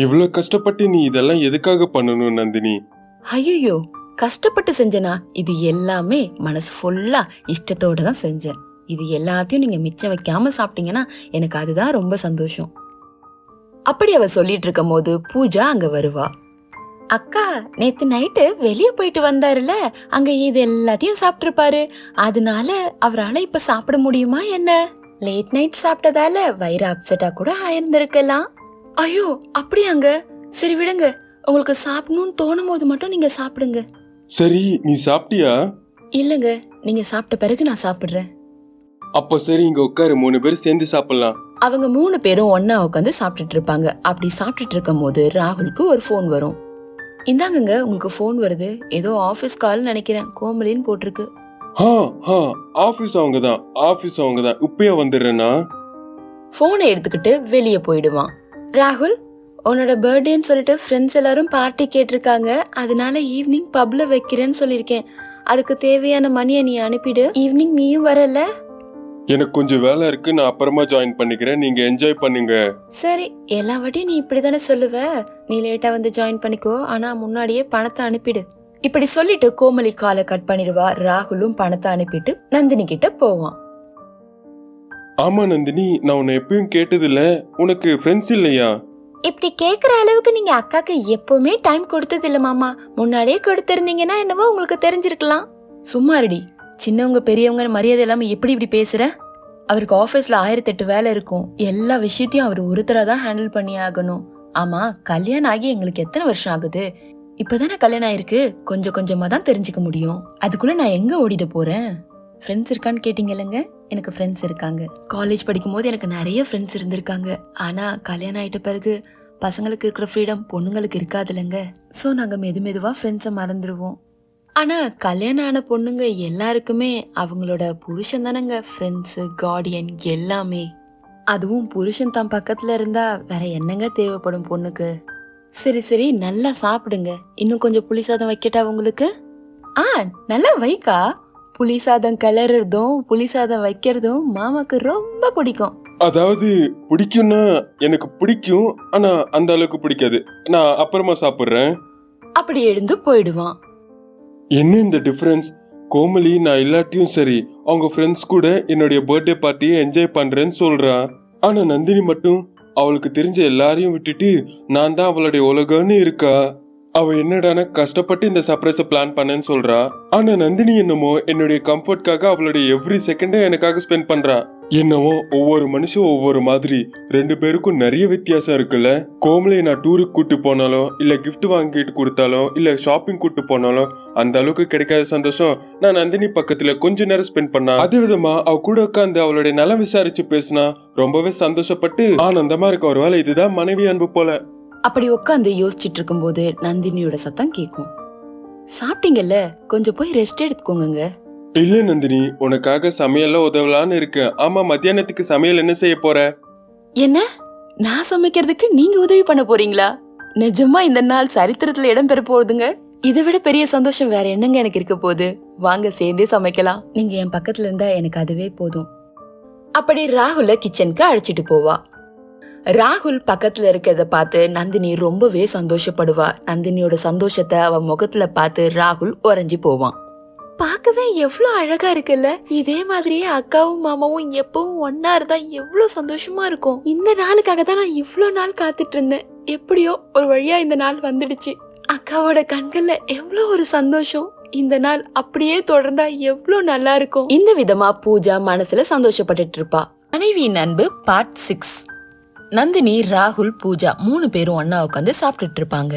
இவ்வளவு கஷ்டப்பட்டு நீ இதெல்லாம் எதுக்காக பண்ணணும் நந்தினி? ஐயோ, கஷ்டப்பட்டு செஞ்சனா? இது எல்லாமே மனசு ஃபுல்லா இஷ்டத்தோட தான் செஞ்சேன். இது எல்லாத்தையும் நீங்க மிச்சம் வைக்காம சாப்பிட்டீங்கன்னா எனக்கு அதுதான் ரொம்ப சந்தோஷம். அப்படி அவ சொல்லிட்டு இருக்கும் போது பூஜா அங்க வருவா. அக்கா, நேத்து நைட்டு வெளியே போயிட்டு வந்தாருல, அங்க இது எல்லாத்தையும் சாப்பிட்டுருப்பாரு. அதனால அவரால இப்ப சாப்பிட முடியுமா என்ன? லேட் நைட் சாப்பிட்டதால வயிறு அப்செட்டா கூட ஆயிருந்திருக்கலாம். ஐயோ, அப்படியாங்க? சரி விடுங்க, உங்களுக்கு சாப்பிடணும்னு தோணும் போது மட்டும் நீங்க சாப்பிடுங்க. சரி, நீ சாப்பிட்டியா? இல்லங்க, நீங்க சாப்பிட்ட பிறகு நான் சாப்பிடுறேன். அப்போ சரி, இங்க உட்காரு, 3 பேர் சேர்ந்து சாப்பிடலாம். அவங்க 3 பேரும் ஒன்னா உட்காந்து சாப்பிட்டுட்டு இருப்பாங்க. அப்படி சாப்பிட்டுட்டு இருக்கும் போது ராகுலுக்கு ஒரு ஃபோன் வரும். இந்தாங்கங்க உங்களுக்கு ஃபோன் வருது. ஏதோ ஆபீஸ் கால் நினைக்கிறேன், கோமலின்னு போட்டிருக்கு. ஆபீஸ் அவங்க தான் இப்பயே வந்துடுறேன்னா. போனை எடுத்துக்கிட்டு வெளியே போயிடுவான். ராகுல், உன்னோட பர்த்டேன்னு சொல்லிட்டு ஃப்ரெண்ட்ஸ் எல்லாரும் பார்ட்டி கேட்டிருக்காங்க. அதனால ஈவினிங் பப்ல வைக்கிறேன்னு சொல்லியிருக்கேன். அதுக்கு தேவையான மணியை நீ அனுப்பிடு. ஈவினிங் நீயும் வரல? எனக்கு கொஞ்சம் வேலை இருக்கு, நான் அப்புறமா ஜாயின் பண்ணிக்கிறேன். நீங்க என்ஜாய் பண்ணுங்க. சரி, எல்லா வாட்டியும் நீ இப்படிதானே சொல்லுவ. நீ லேட்டா வந்து ஜாயின் பண்ணிக்கோ, ஆனா முன்னாடியே பணத்தை அனுப்பிடு. இப்படி சொல்லிட்டு கோமலி காலை கட் பண்ணிடுவா. ராகுலும் பணத்தை அனுப்பிட்டு நந்தினி கிட்ட போவான். ஆமா நந்தினி, நான் உன்னை எப்பயும் கேட்டதில்ல, உனக்கு ஃப்ரெண்ட்ஸ் இல்லையா? இப்படி கேக்குற அளவுக்கு நீங்க அக்காக்கு எப்பவுமே டைம் கொடுத்தது இல்ல மாமா. முன்னாடியே கொடுத்திருந்தீங்கன்னா என்னவோ உங்களுக்கு தெரிஞ்சிருக்கலாம். சும்மா இருடி, சின்னவங்க பெரியவங்க மரியாதை இல்லாம எப்படி இப்படி பேசுற? அவருக்கு ஆபீஸ்ல 1008 வேலை இருக்கும். எல்லா விஷயத்தையும் அவர் ஒருத்தரா தான் ஹேண்டில் பண்ணி ஆகணும். ஆமா, கல்யாணம் ஆகி எங்களுக்கு எத்தனை வருஷம் ஆகுது? இப்பதானே கல்யாணம் ஆயிருக்கு. கொஞ்சம் கொஞ்சமா தான் தெரிஞ்சுக்க முடியும். அதுக்குள்ள நான் எங்க ஓடிட போறேன்? ஃப்ரெண்ட்ஸ் இருக்கான்னு கேட்டீங்கல்லங்க, எனக்கு ஃப்ரெண்ட்ஸ் இருக்காங்க. காலேஜ் படிக்கும் போது எனக்கு நிறைய ஃப்ரெண்ட்ஸ் இருந்திருக்காங்க. ஆனா கல்யாணம் ஆயிட்ட பிறகு பசங்களுக்கு இருக்கிற ஃப்ரீடம் பொண்ணுங்களுக்கு இருக்காதுல்லங்க. ஸோ நாங்க மெதுவா ஃப்ரெண்ட்ஸை மறந்துடுவோம். ஆனா கல்யாணம் ஆன பொண்ணுங்க எல்லாருக்குமே அவங்களோட புருஷன் தானங்க ஃப்ரெண்ட்ஸ், கார்டியன் எல்லாமே. அதுவும் புருஷன் தான் பக்கத்துல இருந்தா வேற என்னங்க தேவைப்படும் பொண்ணுக்கு? சரி நல்லா சாப்பிடுங்க. இன்னும் கொஞ்சம் புளி சாதம் வைக்கட்டா உங்களுக்கு? நல்லா வைக்கா. புளி சாதம் கிளறதும் புளி சாதம் வைக்கிறதும் மாமாக்கு ரொம்ப பிடிக்கும். அதாவது பிடிக்கும்னா எனக்கு பிடிக்கும், ஆனா அந்த அளவுக்கு பிடிக்காது. நான் அப்புறமா சாப்பிடுறேன். அப்படி எழுந்து போயிடுவான். என்ன இந்த டிஃபரன்ஸ்? கோமலி நான் இல்லாட்டியும் சரி அவங்க ஃப்ரெண்ட்ஸ் கூட என்னுடைய பர்த்டே பார்ட்டியை என்ஜாய் பண்றேன்னு சொல்றா. ஆனா நந்தினி மட்டும் அவளுக்கு தெரிஞ்ச எல்லாரையும் விட்டுட்டு நான் தான் அவளுடைய உலகம்னு இருக்கா. அவ என்னடான கஷ்டப்பட்டு இந்த சர்ப்ரைஸை பிளான் பண்ணேன்னு சொல்றா. ஆனா நந்தினி என்னமோ என்னுடைய கம்ஃபர்ட்காக அவளுடைய எவ்ரி செகண்டை எனக்காக ஸ்பெண்ட் பண்றா. என்னவோ ஒவ்வொரு மனுஷன் ஒவ்வொரு மாதிரி. 2 பேருக்கும் நிறைய வித்தியாசம் இருக்குல்ல. கோமலியை நான் டூருக்கு கூட்டு போனாலும், இல்ல கிஃப்ட் வாங்கிட்டு கொடுத்தாலும், இல்ல ஷாப்பிங் கூட்டு போனாலும் அந்த அளவுக்கு கிடைக்காத சந்தோஷம் நான் நந்தினி பக்கத்துல கொஞ்ச நேரம் ஸ்பெண்ட் பண்ணா. அதே விதமா அவ கூட உட்காந்து அவளுடைய நலம் விசாரிச்சு பேசினா ரொம்பவே சந்தோஷப்பட்டு ஆனந்தமா இருக்க. ஒருவேளை இதுதான் மனைவி அன்பு போல. அப்படி உட்காந்து யோசிச்சுட்டு இருக்கும் போது நந்தினியோட சத்தம் கேட்கும். சாப்பிட்டீங்கல்ல, கொஞ்சம் போய் ரெஸ்ட் எடுத்துக்கோங்க. இல்ல நந்தினி, உனக்காக சமையல்ல உதவலான்னு இருக்கேன். ஆமா, மத்தியானத்துக்கு சமையல் என்ன செய்ய போற? என்ன, நான் சமைக்கிறதுக்கு நீங்க உதவி பண்ண போறீங்களா? நிஜமா இந்த நாள் சரித்திரத்துல இடம் பெற போகுதுங்க. இதை விட பெரிய சந்தோஷம் வேற என்னங்க எனக்கு இருக்க போகுது? வாங்க சேர்ந்தே சமைக்கலாம். நீங்க என் பக்கத்துல இருந்தா எனக்கு அதுவே போதும். அப்படி ராகுல கிச்சனுக்கு அழைச்சிட்டு போவா. ராகுல் பக்கத்துல இருக்கிறத பார்த்து நந்தினி ரொம்பவே சந்தோஷப்படுவா. நந்தினியோட சந்தோஷத்தை அவ முகத்துல பார்த்து ராகுல் உறைஞ்சி போவான். பார்க்கவே எவ்வளவு அழகா இருக்குல்ல. இதே மாதிரியே அக்காவும் மாமாவும் எப்பவும் ஒன்னா இருந்தா எவ்வளவு சந்தோஷமா இருக்கும். இந்த நாளுக்காக தான் நான் இவ்வளவு நாள் காத்துட்டு இருந்தேன். எப்படியோ ஒரு வழியா இந்த நாள் வந்துடுச்சு. அக்காவோட கண்கள்ல எவ்வளவு ஒரு சந்தோஷம். இந்த நாள் அப்படியே தொடர்ந்தா எவ்வளவு நல்லா இருக்கும். இந்த விதமா பூஜா மனசுல சந்தோஷப்பட்டுட்டு இருப்பா. மனைவியின் அன்பு பார்ட் 6. நந்தினி, ராகுல், பூஜா 3 பேரும் ஒன்னா உட்காந்து சாப்பிட்டுட்டு இருப்பாங்க.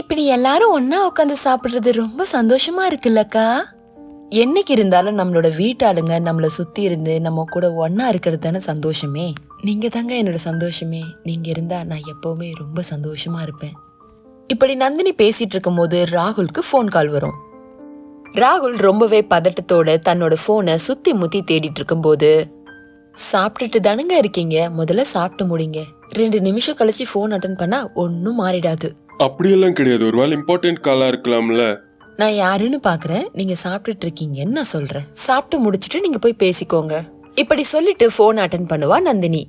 இப்படி எல்லாரும் ஒன்னா உட்காந்து சாப்பிடுறது ரொம்ப சந்தோஷமா இருக்குல்லக்கா. என்னைக்கு இருந்தாலும் நம்மளோட வீட்டாளுங்க நம்மள சுத்தி இருந்து நம்ம கூட ஒன்னா இருக்கிறது தானே சந்தோஷமே. நீங்க தாங்க என்னோட சந்தோஷமே. நீங்க இருந்தா நான் எப்பவுமே ரொம்ப சந்தோஷமா இருப்பேன். இப்படி நந்தினி பேசிட்டு இருக்கும் போது ராகுலுக்கு போன் கால் வரும். ராகுல் ரொம்பவே பதட்டத்தோட தன்னோட போனை சுத்தி முத்தி தேடிட்டு இருக்கும் போது, சாப்பிட்டுட்டு தானுங்க இருக்கீங்க, முதல்ல சாப்பிட்டு முடிங்க. 2 நிமிஷம் கழிச்சு போன் அட்டன் பண்ணா ஒன்னும் மாறிடாது. அப்படியெல்லாம் கிடையாது, ஒருவேளை இம்பார்ட்டன்ட் காலா இருக்கலாம்ல. நான் யாருன்னு பாக்குறேன், நீங்க சாப்பிட்டுட்டு இருக்கீங்கன்னு நான் சொல்றேன். சாப்பிட்டு முடிச்சிட்டு நீங்க போய் பேசிக்கோங்க. இப்படி சொல்லிட்டு போன் அட்டன் பண்ணுவா நந்தினி.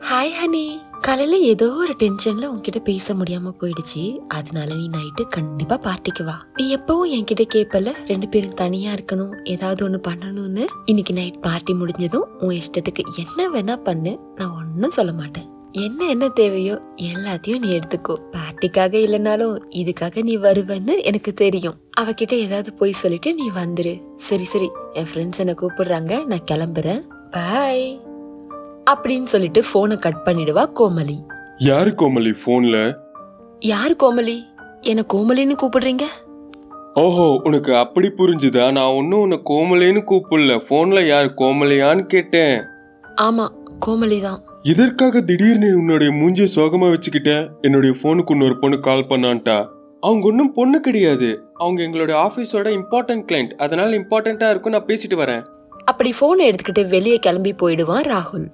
ஹாய் ஹனி, காலையில ஏதோ ஒரு டென்ஷன்ல உன்கிட்ட பேச முடியாம போயிடுச்சு. அதனால நீ நைட்டு கண்டிப்பா பார்ட்டிக்கு வா. நீ எப்பவும் என்கிட்ட கேப்பல 2 பேரும் தனியா இருக்கணும், ஏதாவது ஒண்ணு பண்ணணும்னு. இன்னைக்கு நைட் பார்ட்டி முடிஞ்சதும் உன் இஷ்டத்துக்கு என்ன வேணா பண்ணு, நான் ஒன்னும் சொல்ல மாட்டேன். என்ன தேவையோ எல்லாத்தையும் நீ எடுத்துக்கோ. பார்ட்டிக்காக இல்லைனாலும் இதுக்காக நீ வருவன்னு எனக்கு தெரியும். அவகிட்ட ஏதாவது போய் சொல்லிட்டு நீ வந்துரு. சரி, என் ஃப்ரெண்ட்ஸ் என்ன கூப்பிடுறாங்க, நான் கிளம்புறேன், பாய் அப்படின்னு சொல்லிட்டு போனை கட் பண்ணிடுவா கோமலி. யாரு கோமலி போன்ல? யாரு கோமலி? என்ன கோமலின்னு கூப்பிடுறீங்க? ஓஹோ, உனக்கு அப்படி புரிஞ்சுதா? நான் ஒன்னும் உன்னை கோமலின்னு கூப்பிடல, போன்ல யாரு கோமலியான்னு கேட்டேன். ஆமா, கோமலி தான். இதற்காக திடீர்னு உன்னுடைய மூஞ்சிய சோகமா வச்சுக்கிட்ட என்னுடைய போனுக்கு இன்னொரு பொண்ணு கால் பண்ணான்ட்டா. அவங்க ஒன்றும் பொண்ணு கிடையாது, அவங்க எங்களோட ஆஃபீஸோட இம்பார்ட்டன்ட் கிளைண்ட், அதனால இம்பார்ட்டண்டா இருக்கும், நான் பேசிட்டு வரேன். அப்படி போனை எடுத்துக்கிட்டு வெளியே கிளம்பி போயிடுவான் ராகுல்.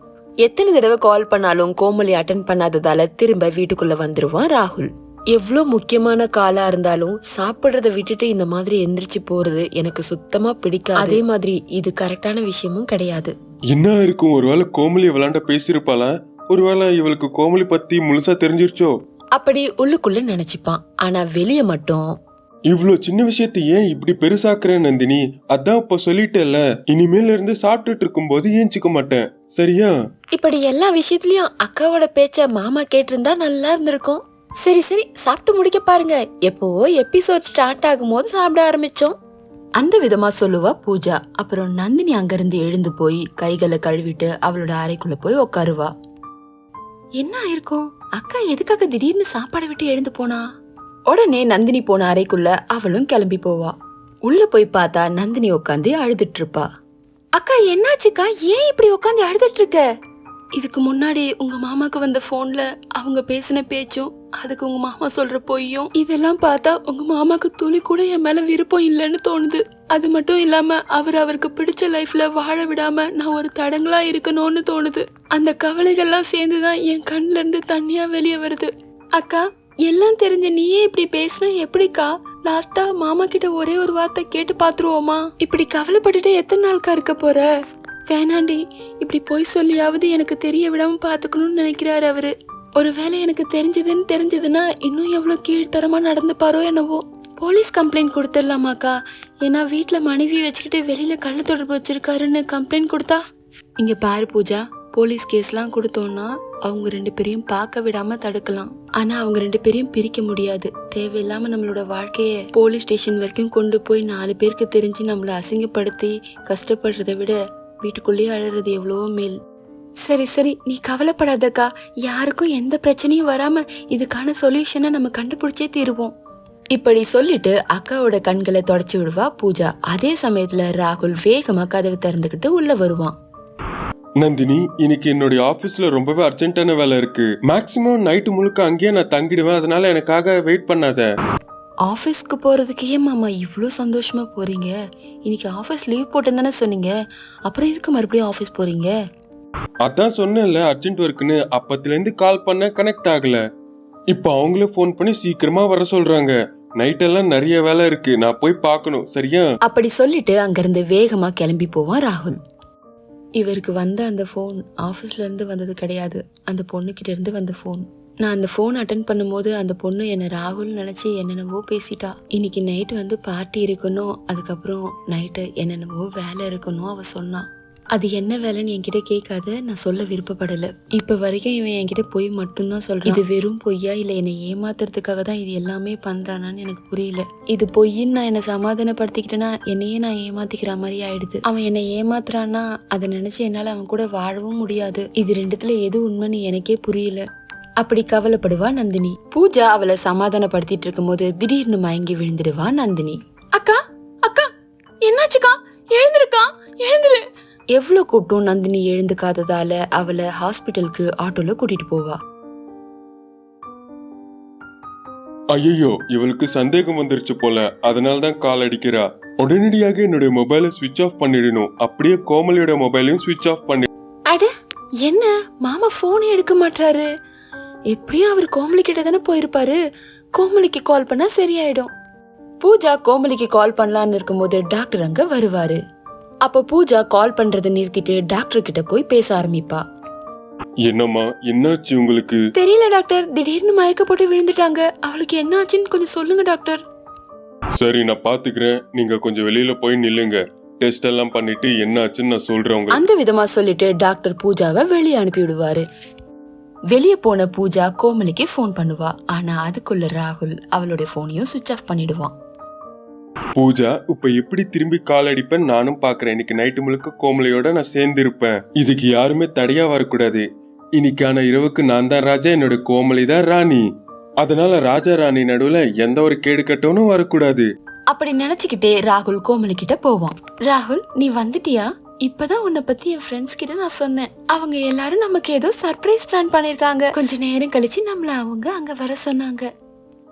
எத்தனை தடவை கால் பண்ணாலும் கோமலி அட்டன் பண்ணாததால திரும்ப வீட்டுக்குள்ள வந்துருவான் ராகுல். எவ்வளோ முக்கியமான காலா இருந்தாலும் சாப்பிடுறத விட்டுட்டு இந்த மாதிரி எந்திரிச்சு போறது எனக்கு சுத்தமா பிடிக்காது. அதே மாதிரி இது கரெக்டான விஷயமும் கிடையாது. என்ன இருக்கும், ஒருவேளை கோமலி விளாண்ட பேசியிருப்பாளா? ஒருவேளை இவளுக்கு கோமலி பத்தி முழுசா தெரிஞ்சிருச்சோ? அப்படி உள்ளுக்குள்ள நினைச்சுப்பான். ஆனா வெளிய மட்டும் இவ்ளோ சின்ன விஷயத்தை ஏன் இப்படி பெருசாக்குற நந்தினி? அதான் இப்ப சொல்லிட்டேல்ல, இனிமேல இருந்து சாப்பிட்டுட்டு இருக்கும் போது ஏஞ்சிக்க மாட்டேன், சரியா? இப்படி எல்லா விஷயத்திலயும் அக்காவோட பேச்ச மாமா கேட்டிருந்தா நல்லா இருந்திருக்கும். சரி சரி, சாப்பிட்டு முடிக்க பாருங்க. எப்போவோ எபிசோட் ஸ்டார்ட் ஆகும் போது சாப்பிட ஆரம்பிச்சோம். அந்த விதமா சொல்லுவா பூஜா. அப்புறம் நந்தினி அங்கிருந்து எழுந்து போய் கைகளை கழுவிட்டு அவளோட அறைக்குள்ள போய் உட்காருவா. என்ன ஆயிருக்கும்? அக்கா எதுக்காக திடீர்னு சாப்பாடை விட்டு எழுந்து போனா? உடனே நந்தினி போன அறைக்குள்ள அவளும் கிளம்பி போவா. உள்ள போய் பார்த்தா நந்தினி உட்காந்து அழுதுட்டு இருப்பா. அக்கா என்னாச்சுக்கா, ஏன் இப்படி உட்காந்து அழுதுட்டு இருக்க? இதுக்கு முன்னாடி உங்க மாமாக்கு வந்த போன்ல அவங்க பேசின பேச்சும் அதுக்கு உங்க மாமா சொல்ற பொய்யும் இதெல்லாம் பார்த்தா உங்க மாமாக்கு துளி கூட என் மேல விருப்பம் இல்லைன்னு தோணுது. அது மட்டும் இல்லாம அவருக்கு பிடிச்ச லைஃப்ல வாழ விடாம நான் ஒரு தடங்களா இருக்கணும்னு தோணுது. அந்த கவலைகள்லாம் சேர்ந்துதான் என் கண்ணுல இருந்து தண்ணியா வெளியே வருது. அக்கா, எல்லாம் தெரிஞ்ச நீயே இப்படி பேசினா எப்படிக்கா? லாஸ்டா மாமா கிட்ட ஒரே ஒரு வார்த்தை கேட்டு பாத்துருவோமா? இப்படி கவலைப்பட்டுட்டு எத்தனை நாளுக்கா இருக்க போற? வேணாண்டி, இப்படி போய் சொல்லியாவது எனக்கு தெரிய விடாம பாத்துக்கணும்னு நினைக்கிறாரு அவரு. ஒருவேளை எனக்கு தெரிஞ்சதுன்னா இன்னும் எவ்வளவு கீழ்த்தரமா நடந்துப்பாரோ என்னவோ. போலீஸ் கம்ப்ளைண்ட் கொடுத்துடலாமாக்கா? ஏன்னா வீட்டுல மனைவி வச்சுக்கிட்டு வெளியில கள்ள தொடர்பு வச்சிருக்காருன்னு கம்ப்ளைண்ட் கொடுத்தா? இங்க பாரு பூஜா, போலீஸ் கேஸ்லாம் கொடுத்தோம்னா அவங்க 2 பேரையும் பார்க்க விடாம தடுக்கலாம். ஆனா அவங்க 2 பேரையும் பிரிக்க முடியாது. தேவையில்லாம நம்மளோட வாழ்க்கைய போலீஸ் ஸ்டேஷன் வரைக்கும் கொண்டு போய் 4 பேருக்கு தெரிஞ்சு நம்மள அசிங்கப்படுத்தி கஷ்டப்படுறதை விட வீட்டுக்குள்ளேயே அழறது எவ்வளவோ மேல். சரி சரி, நீ கவலைப்படாதக்கா. யாருக்கும் எந்த பிரச்சனையும் வராம இதுக்கான சொல்யூஷனை நம்ம கண்டுபிடிச்சே தீருவோம். இப்படி சொல்லிட்டு அக்காவோட கண்களை தொடச்சு விடுவா பூஜா. அதே சமயத்துல ராகுல் வேகமா கதவு திறந்துகிட்டு உள்ள வருவான். நந்தினி, இன்னைக்கு என்னுடைய ஆபீஸ்ல ரொம்பவே அர்ஜென்ட்டான வேலை இருக்கு. மேக்சிமம் நைட்டு முழுக்க அங்கேயே நான் தங்கிடுவேன், அதனால எனக்காக வெயிட் பண்ணாத. ஆஃபீஸ்க்கு போறதுக்கு ஏன் மாமா இவ்வளோ சந்தோஷமா போறீங்க? இன்னைக்கு ஆஃபீஸ் லீவ் போட்டேன்னு சொன்னீங்க, அப்புறம் எதுக்கு மறுபடியும் ஆஃபீஸ் போறீங்க? அதான் சொன்னேன்ல அர்ஜென்ட் ஒர்க்குன்னு. அப்பத்திலேருந்து கால் பண்ண கனெக்ட் ஆகல. இப்போ அவங்களே ஃபோன் பண்ணி சீக்கிரமா வர சொல்றாங்க. நைட்டெல்லாம் நிறைய வேலை இருக்கு, நான் போய் பார்க்கணும், சரியா? அப்படி சொல்லிட்டு அங்கிருந்து வேகமா கிளம்பி போவான் ராகுல். இவருக்கு வந்த அந்த ஃபோன் ஆஃபீஸ்ல இருந்து வந்தது கிடையாது, அந்த பொண்ணுகிட்ட இருந்து வந்த ஃபோன். நான் அந்த ஃபோன் அட்டன் பண்ணும்போது அந்த பொண்ணு என்னை ராகுல் நினைச்சு என்னென்னவோ பேசிட்டா. இன்னைக்கு நைட்டு வந்து பார்ட்டி இருக்கணும், அதுக்கப்புறம் நைட்டு என்னென்னவோ வேலை இருக்கணும் அவ சொன்னா. அது என்ன வேலைன்னு என்கிட்ட கேட்காத, நான் சொல்ல விருப்பப்படல. இப்ப வரைக்கும் இவன் என்கிட்ட பொய் மட்டும்தான் சொல்றான். இது வெறும் பொய்யா இல்ல என்னை ஏமாத்துறதுக்காக தான் இது எல்லாமே பண்றானான்னு எனக்கு புரியல. இது பொய்ன்னு நான் என்னை சமாதானப்படுத்திக்கிட்டேன்னா என்னையே நான் ஏமாத்திக்கிற மாதிரி ஆயிடுது. அவன் என்னை ஏமாத்துறான்னா அதை நினைச்சு என்னால அவன் கூட வாழவும் முடியாது. இது 2த்துல எது உண்மைன்னு எனக்கே புரியல. அப்படி கவலைப்படுவா நந்தினி. பூஜா அவளை சமாதானப்படுத்திட்டு இருக்கும் போது திடீர்னு மயங்கி விழுந்துடுவா நந்தினி. அக்கா அக்கா, என்னாச்சுக்கா? எழுந்திருக்கா, எழுந்துரு. எவ்வளவு கூட்டம் நந்தினி எழுந்துக்காததால அவளை ஹாஸ்பிட்டலுக்கு ஆட்டோல கூட்டிட்டு போவா. ஐயோ, இவளுக்கு சந்தேகம் வந்துருச்சு போல, அதனாலதான் கால் அடிக்கிறா. உடனடியாக என்னுடைய மொபைலை ஸ்விட்ச் ஆஃப் பண்ணிடணும். அப்படியே கோமலியோட மொபைலையும் ஸ்விட்ச் ஆஃப் பண்ணி. அட என்ன, மாமா போனே எடுக்க மாட்டாரு. எப்படியும் அவர் கோமலி கிட்ட தானே போயிருப்பாரு. கோமலிக்கு கால் பண்ணா சரியாயிடும். பூஜா கோமலிக்கு கால் பண்ணலான்னு இருக்கும்போது டாக்டர் அங்க வருவாரு. அப்ப பூஜா கால் பண்றதை நிறுத்திட்டு டாக்டர் கிட்ட போய் பேச ஆரம்பிப்பா. என்னம்மா, என்னாச்சு உங்களுக்கு? தெரியல டாக்டர், திடீர்னு மயக்க போட்டு விழுந்துட்டாங்க. அவளுக்கு என்ன ஆச்சுன்னு கொஞ்சம் சொல்லுங்க டாக்டர். சரி, நான் பாத்துக்கிறேன். நீங்க கொஞ்சம் வெளியில போய் நில்லுங்க. டெஸ்ட் எல்லாம் பண்ணிட்டு என்ன ஆச்சுன்னு நான் சொல்றேன். அந்த விதமா சொல்லிட்டு டாக்டர் பூஜாவை வெளியே அனுப்பி விடுவாரு. வெளியே போன பூஜா கோமலிக்கு போன் பண்ணுவா. ஆனா அதுக்குள்ள ராகுல் அவளுடைய போனையும் சுவிட்ச் ஆஃப் பண்ணிடுவான். பூஜா, இப்ப எப்படி திரும்பி கால் அடிப்பேன் நானும் பாக்குறேன். இன்னைக்கு நைட்டு முழுக்க கோமலையோட நான் சேர்ந்து இருப்பேன். இதுக்கு யாருமே தடையா வரக்கூடாது. இன்னைக்கான இரவுக்கு நான் தான் ராஜா, என்னோட கோமலி தான் ராணி. அதனால ராஜா ராணி நடுவுல எந்த ஒரு கேடு கட்டவனும் வரக்கூடாது. அப்படி நினைச்சுக்கிட்டே ராகுல் கோமலி கிட்ட போவான். ராகுல், நீ வந்துட்டியா? இப்பதான் உன்னை பத்தி என் ஃப்ரெண்ட்ஸ் கிட்ட நான் சொன்னேன். அவங்க எல்லாரும் நமக்கு ஏதோ சர்ப்ரைஸ் பிளான் பண்ணிருக்காங்க. கொஞ்ச நேரம் கழிச்சு நம்மள அவங்க அங்க வர சொன்னாங்க.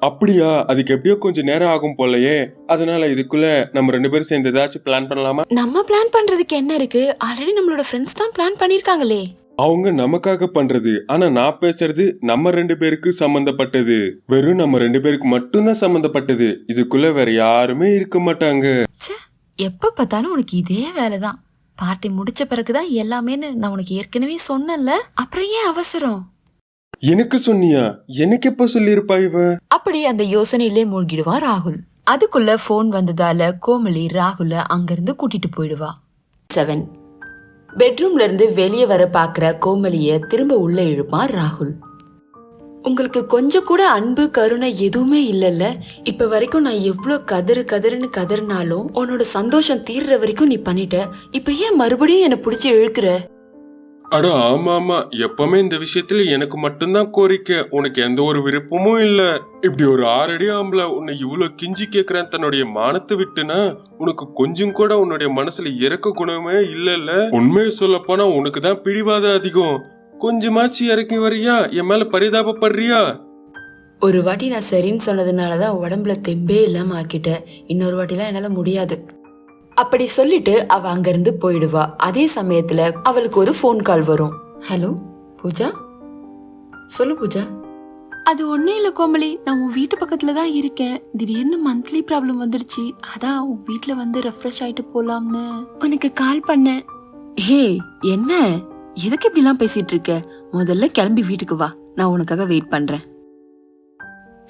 அப்படியா? அதுக்கு எப்படியோ கொஞ்சம் நேரம் ஆகும் போலயே. அதனால இதுக்குள்ள நம்ம 2 பேரும் சேர்ந்து ஏதாச்சும் பிளான் பண்ணலாமா? நம்ம பிளான் பண்றதுக்கு என்ன இருக்கு? ஆல்ரெடி நம்மளோட ஃப்ரெண்ட்ஸ் தான் பிளான் பண்ணிருக்காங்களே. அவங்க நமக்காக பண்றது, ஆனா நான் பேசுறது நம்ம 2 பேருக்கு சம்பந்தப்பட்டது. வெறும் நம்ம 2 பேருக்கு மட்டும்தான் சம்பந்தப்பட்டது. இதுக்குள்ள வேற யாருமே இருக்க மாட்டாங்க. எப்ப பார்த்தாலும் உனக்கு இதே வேலைதான். பார்ட்டி முடிச்ச பிறகுதான் எல்லாமேன்னு நான் உனக்கு ஏற்கனவே சொன்னேன்ல, அப்புறம் ஏன் அவசரம்? எனக்கு சொன்னியா? எனக்கு எப்ப சொல்லிருப்பா இவ? அப்படி அந்த யோசனையிலே மூழ்கிடுவான் ராகுல். அதுக்குள்ள போன் வந்ததால கோமலி ராகுல அங்கிருந்து கூட்டிட்டு போயிடுவா. 7 பெட்ரூம்ல இருந்து வெளியே வர பாக்குற கோமலிய திரும்ப உள்ள இழுப்பான் ராகுல். உங்களுக்கு கொஞ்சம் கூட அன்பு கருணை எதுவுமே இல்லல்ல. இப்ப வரைக்கும் நான் எவ்வளவு கதறுன்னு கதறினாலும் உன்னோட சந்தோஷம் தீர்ற வரைக்கும் நீ பண்ணிட்ட. இப்ப ஏன் மறுபடியும் என்ன பிடிச்சி இழுக்கிற? அட ஆமா, எப்பவுமே இந்த விஷயத்துல எனக்கு மட்டும்தான் கோரிக்கை, உனக்கு எந்த ஒரு விருப்பமும் இல்ல. இப்படி ஒரு 6 அடி ஆம்பளை உன்னை இவ்வளவு கிஞ்சி கேக்குறேன் தன்னுடைய மானத்தை விட்டுனா, உனக்கு கொஞ்சம் கூட உன்னுடைய மனசுல இறக்க குணமே இல்லல்ல. உண்மையை சொல்ல போனா உனக்கு தான் பிடிவாதம் அதிகம். கொஞ்சமாச்சு இறக்கி வரியா? என் மேல பரிதாபப்படுறியா? ஒரு வாட்டி நான் சரின்னு சொன்னதுனாலதான் உடம்புல தெம்பே இல்லாம ஆக்கிட்ட. இன்னொரு வாட்டிலாம் என்னால முடியாது. அப்படி சொல்லிட்டு அவ அங்கிருந்து போயிடுவா. அதே சமயத்துல அவளுக்கு ஒரு போன் கால் வரும். ஹலோ பூஜா, சொல்லு பூஜா. அது ஒன்னும் இல்ல கோமலி, நான் உன் வீட்டு பக்கத்துலதான் இருக்கேன். திடீர்னு மந்த்லி ப்ராப்ளம் வந்துருச்சு. அதான் உன் வீட்டுல வந்து ரெஃப்ரெஷ் ஆயிட்டு போலாம்னு உனக்கு கால் பண்ணேன். ஹே என்ன, எதுக்கு இப்படி எல்லாம் பேசிட்டு இருக்க? முதல்ல கிளம்பி வீட்டுக்கு வா, நான் உனக்காக வெயிட் பண்றேன்.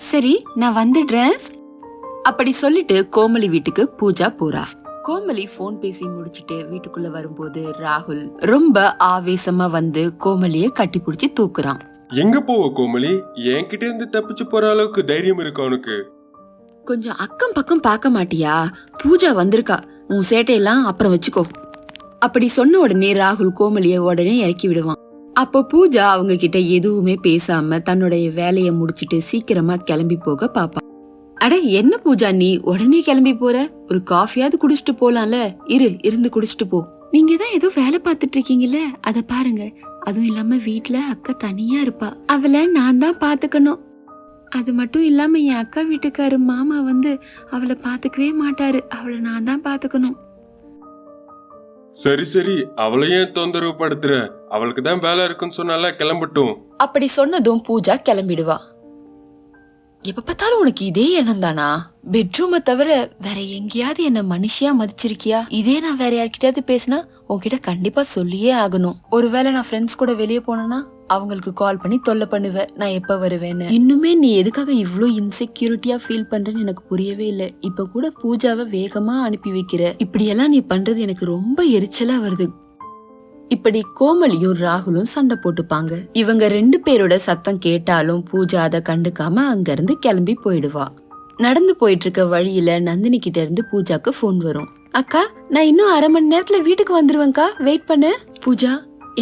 சரி நான் வந்துடுறேன். அப்படி சொல்லிட்டு கோமலி வீட்டுக்கு பூஜா போறா. கோமலி போன் பேசி முடிச்சிட்டு வீட்டுக்குள்ள வரும்போது ராகுல் ரொம்ப ஆவேசமா வந்து கோமலிய கட்டி பிடிச்சி தூக்குறான். எங்க போவ கோமலி? என்கிட்ட இருந்து தப்பிச்சு போற அளவுக்கு தைரியம் இருக்கா உனக்கு? கொஞ்சம் அக்கம் பக்கம் பார்க்க மாட்டியா? பூஜா வந்திருக்கா, உன் சேட்டையெல்லாம் அப்புறம் வச்சுக்கோ. அப்படி சொன்ன உடனே ராகுல் கோமலிய உடனே இறக்கி விடுவான். அப்போ பூஜா அவங்க கிட்ட எதுவுமே பேசாம தன்னுடைய வேலைய முடிச்சிட்டு சீக்கிரமா கிளம்பி போக பாப்பா. அட என்ன பூஜா நீ உடனே கிளம்பி போற? ஒரு காஃபியாவது குடிச்சிட்டு போலாம்ல. இருந்து குடிச்சிட்டு போ. நீங்க தான் ஏதோ வேலை பார்த்துட்டு இருக்கீங்கல்ல, அத பாருங்க. அதுவும் இல்லாம வீட்டுல அக்கா தனியா இருப்பா, அவளை நான் தான் பாத்துக்கணும். அது மட்டும் இல்லாம என் அக்கா வீட்டுக்காரு மாமா வந்து அவளை பாத்துக்கவே மாட்டாரு, அவளை நான் தான் பாத்துக்கணும். சரி அவளையும் தொந்தரவு படுத்துற, அவளுக்கு தான் வேலை இருக்குன்னு சொன்னால கிளம்பட்டும். அப்படி சொன்னதும் பூஜா கிளம்பிடுவா. எப்ப பார்த்தாலும் உனக்கு இதே எண்ணம் தானா? பெட்ரூமை தவிர வேற எங்கேயாவது என்ன மனுஷியா மதிச்சிருக்கியா? இதே நான் வேற யார்கிட்டயாவது பேசினா உன்கிட்ட கண்டிப்பா சொல்லியே ஆகணும். ஒருவேளை நான் ஃப்ரெண்ட்ஸ் கூட வெளியே போனேன்னா அவங்களுக்கு கால் பண்ணி தொல்லை பண்ணுவேன் நான் எப்ப வருவேன்னு. இன்னுமே நீ எதுக்காக இவ்ளோ இன்செக்யூரிட்டியா ஃபீல் பண்றேன்னு எனக்கு புரியவே இல்லை. இப்ப கூட பூஜாவை வேகமா அனுப்பி வைக்கிற. இப்படியெல்லாம் நீ பண்றது எனக்கு ரொம்ப எரிச்சலா வருது. இப்படி கோமலியும் ராகுலும் சண்டை போட்டுப்பாங்க. இவங்க 2 பேரோட சத்தம் கேட்டாலும் பூஜா அதை கண்டுக்காம அங்க இருந்து கிளம்பி போயிடுவா. நடந்து போயிட்டு இருக்க வழியில நந்தினி கிட்ட இருந்து பூஜாக்கு போன் வரும். அக்கா, நான் இன்னும் 1/2 மணி நேரத்துல வீட்டுக்கு வந்துருவேன்க்கா, வெயிட் பண்ணு. பூஜா,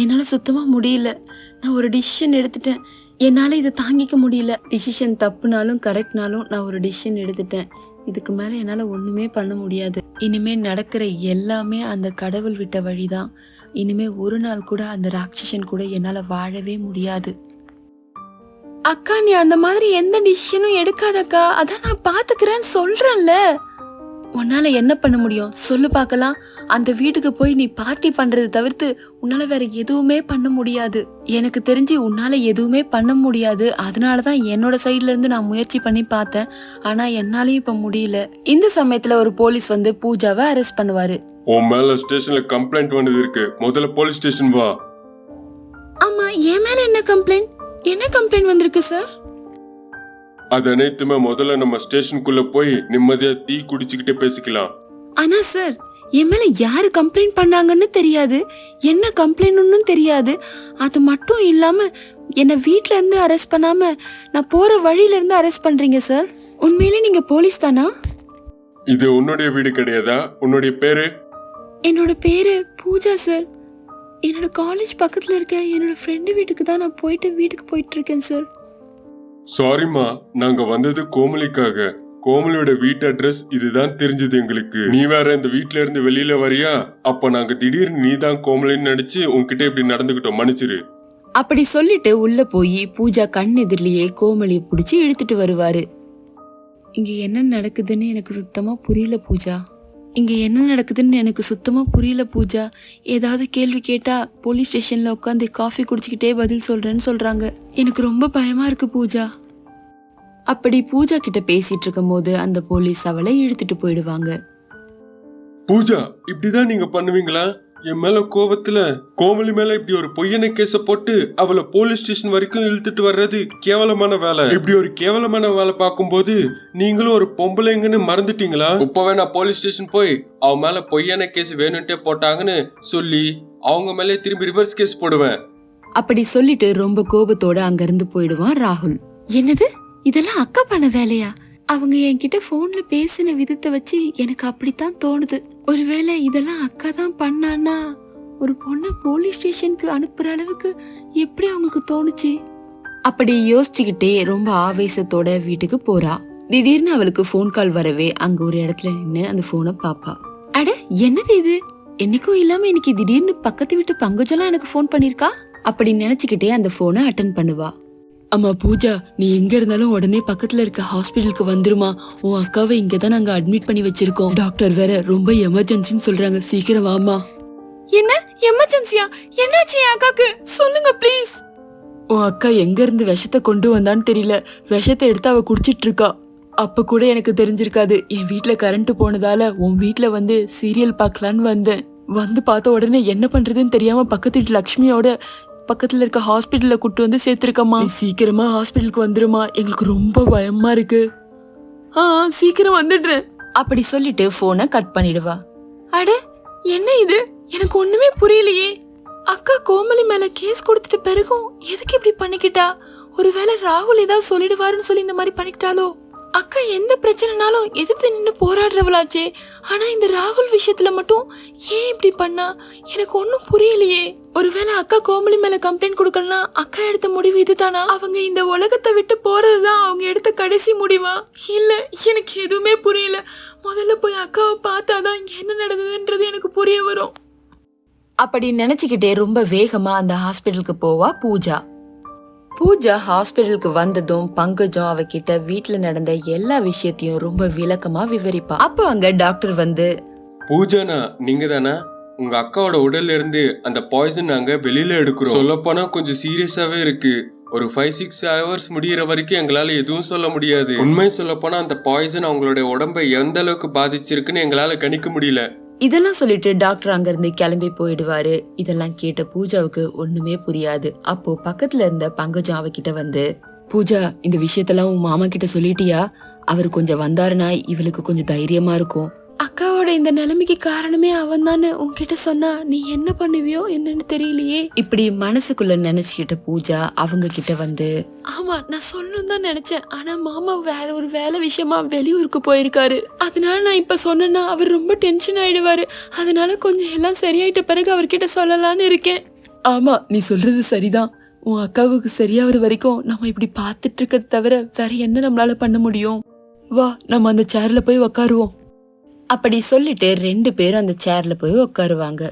என்னால சுத்தமா முடியல. நான் ஒரு டிசிஷன் எடுத்துட்டேன். என்னால இதை தாங்கிக்க முடியல. டிசிஷன் தப்புனாலும் கரெக்ட்னாலும் நான் ஒரு டிசிஷன் எடுத்துட்டேன். இதுக்கு மேல என்னால ஒண்ணுமே பண்ண முடியாது. இனிமே நடக்கிற எல்லாமே அந்த கடவுள் விட்ட வழிதான். இனிமே ஒரு நாள் கூட அந்த ராட்சசன் கூட என்னால வாழவே முடியாது. அக்கா, நீ அந்த மாதிரி எந்த டிசிஷனும் எடுக்காதக்கா. அதான் நான் பாத்துக்கிறேன்னு சொல்றேன்ல. உன்னால என்ன பண்ண முடியும் சொல்லு பார்க்கலாம்? அந்த வீட்டுக்கு போய் நீ பார்ட்டி பண்றது தவிர்த்து உன்னால வேற எதுவுமே பண்ண முடியாது. எனக்கு தெரிஞ்சு உன்னால எதுவுமே பண்ண முடியாது. அதனாலதான் என்னோட சைட்ல இருந்து நான் முயற்சி பண்ணி பார்த்தேன். ஆனா என்னாலயும் இப்ப முடியல. இந்த சமயத்துல ஒரு போலீஸ் வந்து பூஜாவை அரெஸ்ட் பண்ணுவாரு. உன் மேல ஸ்டேஷன்ல கம்ப்ளைண்ட் வந்தது இருக்கு, முதல்ல போலீஸ் ஸ்டேஷன் வா. ஆமா, என் மேல என்ன கம்ப்ளைண்ட்? என்ன கம்ப்ளைண்ட் வந்திருக்கு சார்? அது அனைத்துமே முதல்ல நம்ம ஸ்டேஷனுக்குள்ள போய் நிம்மதியா டீ குடிச்சுக்கிட்டே பேசிக்கலாம். ஆனா சார், என் மேல யாரு கம்ப்ளைண்ட் பண்ணாங்கன்னு தெரியாது, என்ன கம்ப்ளைண்ட்னு தெரியாது. அது மட்டும் இல்லாம என்ன வீட்ல இருந்து அரெஸ்ட் பண்ணாம நான் போற வழியில இருந்து அரெஸ்ட் பண்றீங்க சார். உண்மையிலே நீங்க போலீஸ் தானா? இது உன்னுடைய வீடு கிடையாதா? உன்னுடைய பேரு? என்னோட பேரு பூஜா சார். என்னோட காலேஜ் பக்கத்துல இருக்க என்னோட ஃப்ரெண்டு வீட்டுக்கு தான் நான் வீட்டுக்கு போயிட்டு இருக்கேன் சார். சாரிம்மா, நாங்க வந்தது கோமலிக்காக. கோமலியோட வீட்டு அட்ரஸ் இதுதான் தெரிஞ்சது எங்களுக்கு. நீ வேற இந்த வீட்ல இருந்து வெளியில வரியா? அப்ப நாங்க திடீர்னு நீ தான் கோமலின்னு நினைச்சு உன்கிட்ட இப்படி நடந்துகிட்டோம், மன்னிச்சிரு. அப்படி சொல்லிட்டு உள்ள போய் பூஜா கண் எதிரிலேயே கோமலியை பிடிச்சி இழுத்துட்டு வருவாரு. இங்க என்ன நடக்குதுன்னு எனக்கு சுத்தமா புரியல பூஜா. இங்க என்ன நடக்குதுன்னு எனக்கு சுத்தமா புரியல பூஜா. ஏதாவது கேள்வி கேட்டா போலீஸ் ஸ்டேஷன்ல உட்காந்து காஃபி குடிச்சுக்கிட்டே பதில் சொல்றேன்னு சொல்றாங்க. எனக்கு ரொம்ப பயமா இருக்கு பூஜா. அப்படி பூஜா கிட்ட பேசிட்டு இருக்கும் போது அந்த போலீஸ் அவளை இழுத்துட்டு போயிடுவாங்க. பூஜா, இப்படிதான் நீங்க பண்ணுவீங்களா? என் மேல கோபத்துல கோமலி மேல இப்படி ஒரு பொய்யனை கேஸ போட்டு அவளை போலீஸ் ஸ்டேஷன் வரைக்கும் இழுத்துட்டு வர்றது கேவலமான வேலை. இப்படி ஒரு கேவலமான வேலை பார்க்கும்போது நீங்களும் ஒரு பொம்பளைங்கன்னு மறந்துட்டீங்களா? இப்பவே நான் போலீஸ் ஸ்டேஷன் போய் அவன் மேல பொய்யான கேஸ் வேணும்ட்டே போட்டாங்கன்னு சொல்லி அவங்க மேலே திரும்பி ரிவர்ஸ் கேஸ் போடுவேன். அப்படி சொல்லிட்டு ரொம்ப கோபத்தோட அங்கிருந்து போயிடுவான் ராகுல். என்னது, இதெல்லாம் அக்கா பண்ண வேலையா? அவங்க என்கிட்ட போன்ல பேசின விதத்தை வச்சு எனக்கு அப்படித்தான் தோணுது. ஒருவேளை இதெல்லாம் அக்கா தான் பண்ணானா? ஒரு பொண்ணை போலீஸ் ஸ்டேஷனுக்கு அனுப்புற அளவுக்கு எப்படி அவங்களுக்கு தோணுச்சு? அப்படி யோசிச்சுக்கிட்டே ரொம்ப ஆவேசத்தோட வீட்டுக்கு போறா. திடீர்னு அவளுக்கு போன் கால் வரவே அங்க ஒரு இடத்துல நின்னு அந்த போனை பாப்பா. அட, என்னது இது? என்னைக்கும் இல்லாம இன்னைக்கு திடீர்னு பக்கத்து வீட்டு பங்கஜெல்லாம் எனக்கு போன் பண்ணிருக்கா. அப்படி நினைச்சுக்கிட்டே அந்த போனை அட்டன் பண்ணுவா. அம்மா பூஜா, நீ எங்க இருந்தாலும் உடனே பக்கத்துல இருக்க ஹாஸ்பிட்டலுக்கு வந்துருமா. உன் அக்காவை இங்கதான் நாங்க அட்மிட் பண்ணி வச்சிருக்கோம். டாக்டர் வேற ரொம்ப எமர்ஜென்சின்னு சொல்றாங்க, சீக்கிரம் வாமா. என்ன எமர்ஜென்சியா? என்னாச்சு என் அக்காக்கு? சொல்லுங்க ப்ளீஸ். உன் அக்கா எங்க இருந்து விஷத்தை கொண்டு வந்தான்னு தெரியல. விஷத்தை எடுத்து அவ குடிச்சிட்டு இருக்கா. அப்ப கூட எனக்கு தெரிஞ்சிருக்காது. என் வீட்டுல கரண்ட் போனதால உன் வீட்டுல வந்து சீரியல் பார்க்கலான்னு வந்தேன். வந்து பார்த்த உடனே என்ன பண்றதுன்னு தெரியாம பக்கத்து வீட்டு லக்ஷ்மியோட பக்கத்துல இருக்க ஹாஸ்பிட்டல்ல கூட்டு வந்து சேர்த்திருக்கம்மா. சீக்கிரமா ஹாஸ்பிட்டலுக்கு வந்துருமா, எங்களுக்கு ரொம்ப பயமா இருக்கு. சீக்கிரம் வந்துடுறேன். அப்படி சொல்லிட்டு போனை கட் பண்ணிடுவா. அட, என்ன இது? எனக்கு ஒண்ணுமே புரியலையே. அக்கா கோமலி மேல கேஸ் கொடுத்துட்ட பிறகும் எதுக்கு இப்படி பண்ணிக்கிட்டா? ஒருவேளை ராகுல் ஏதாவது சொல்லிடுவாருன்னு சொல்லி இந்த மாதிரி பண்ணிக்கிட்டாலோ? அக்கா எந்த பிரச்சனைனாலும் எதிர்த்து நின்று போராடுறவளாச்சே. ஆனா இந்த ராகுல் விஷயத்துல மட்டும் ஏன் இப்படி பண்ணா? எனக்கு ஒன்னும் புரியலையே. ஒருவேளை அக்கா கோமலி மேல கம்ப்ளைண்ட் கொடுக்கலனா அக்கா எடுத்த முடிவு இதுதானா? அவங்க இந்த உலகத்தை விட்டு போறதுதான் அவங்க எடுத்த கடைசி முடிவா? இல்ல, எனக்கு எதுவுமே புரியல. முதல்ல போய் அக்காவை பார்த்தாதான் இங்க என்ன நடந்ததுன்றது எனக்கு புரிய வரும். அப்படி நினைச்சுக்கிட்டே ரொம்ப வேகமா அந்த ஹாஸ்பிட்டலுக்கு போவா பூஜா. பூஜா ஹாஸ்பிட்டலுக்கு வந்ததும் பங்கஜம் அவகிட்ட வீட்டுல நடந்த எல்லா விஷயத்தையும் ரொம்ப விளக்கமா விவரிப்பா. அப்போ அங்க டாக்டர் வந்து, பூஜானா நீங்க தானா? உங்க அக்காவோட உடல்ல இருந்து அந்த பாய்சன் நாங்க வெளியில எடுக்கிறோம். சொல்ல போனா கொஞ்சம் சீரியஸாவே இருக்கு. ஒரு 5-6 hours முடியற வரைக்கும் எங்களால எதுவும் சொல்ல முடியாது. உண்மை சொல்ல போனா அந்த பாய்சன் அவங்களுடைய உடம்பை எந்த அளவுக்கு பாதிச்சிருக்குன்னு எங்களால கணிக்க முடியல. இதெல்லாம் சொல்லிட்டு டாக்டர் அங்க இருந்து கிளம்பி போயிடுவாரு. இதெல்லாம் கேட்ட பூஜாவுக்கு ஒண்ணுமே புரியாது. அப்போ பக்கத்துல இருந்த பங்கஜம் அவகிட்ட வந்து, பூஜா, இந்த விஷயத்தெல்லாம் உன் மாமா கிட்ட சொல்லிட்டியா? அவர் கொஞ்சம் வந்தாருன்னா இவளுக்கு கொஞ்சம் தைரியமா இருக்கும். அக்காவோட இந்த நிலைமைக்கு காரணமே அவன் தானே. உன்கிட்ட சொன்னா நீ என்ன பண்ணுவியோ என்னன்னு தெரியலையே. இப்படி மனசுக்குள்ள நினைச்சுக்கிட்ட பூஜா அவங்க கிட்ட வந்து, ஆமா, நான் சொல்லணும் தான் நினைச்சேன். ஆனா மாமா வேற ஒரு வேலை விஷயமா வெளியூருக்கு போயிருக்காரு. அதனால நான் இப்ப சொன்னேன்னா அவர் ரொம்ப டென்ஷன் ஆயிடுவாரு. அதனால கொஞ்சம் எல்லாம் சரியாயிட்ட பிறகு அவர்கிட்ட சொல்லலான்னு இருக்கேன். ஆமா, நீ சொல்றது சரிதான். உன் அக்காவுக்கு சரியாவது வரைக்கும் நம்ம இப்படி பாத்துட்டு இருக்கிறத தவிர வேற என்ன நம்மளால பண்ண முடியும்? வா, நம்ம அந்த சேர்ல போய் உக்காருவோம். அப்படி சொல்லிட்டு 2 பேரும் அந்த சேர்ல போய் உட்காருவாங்க.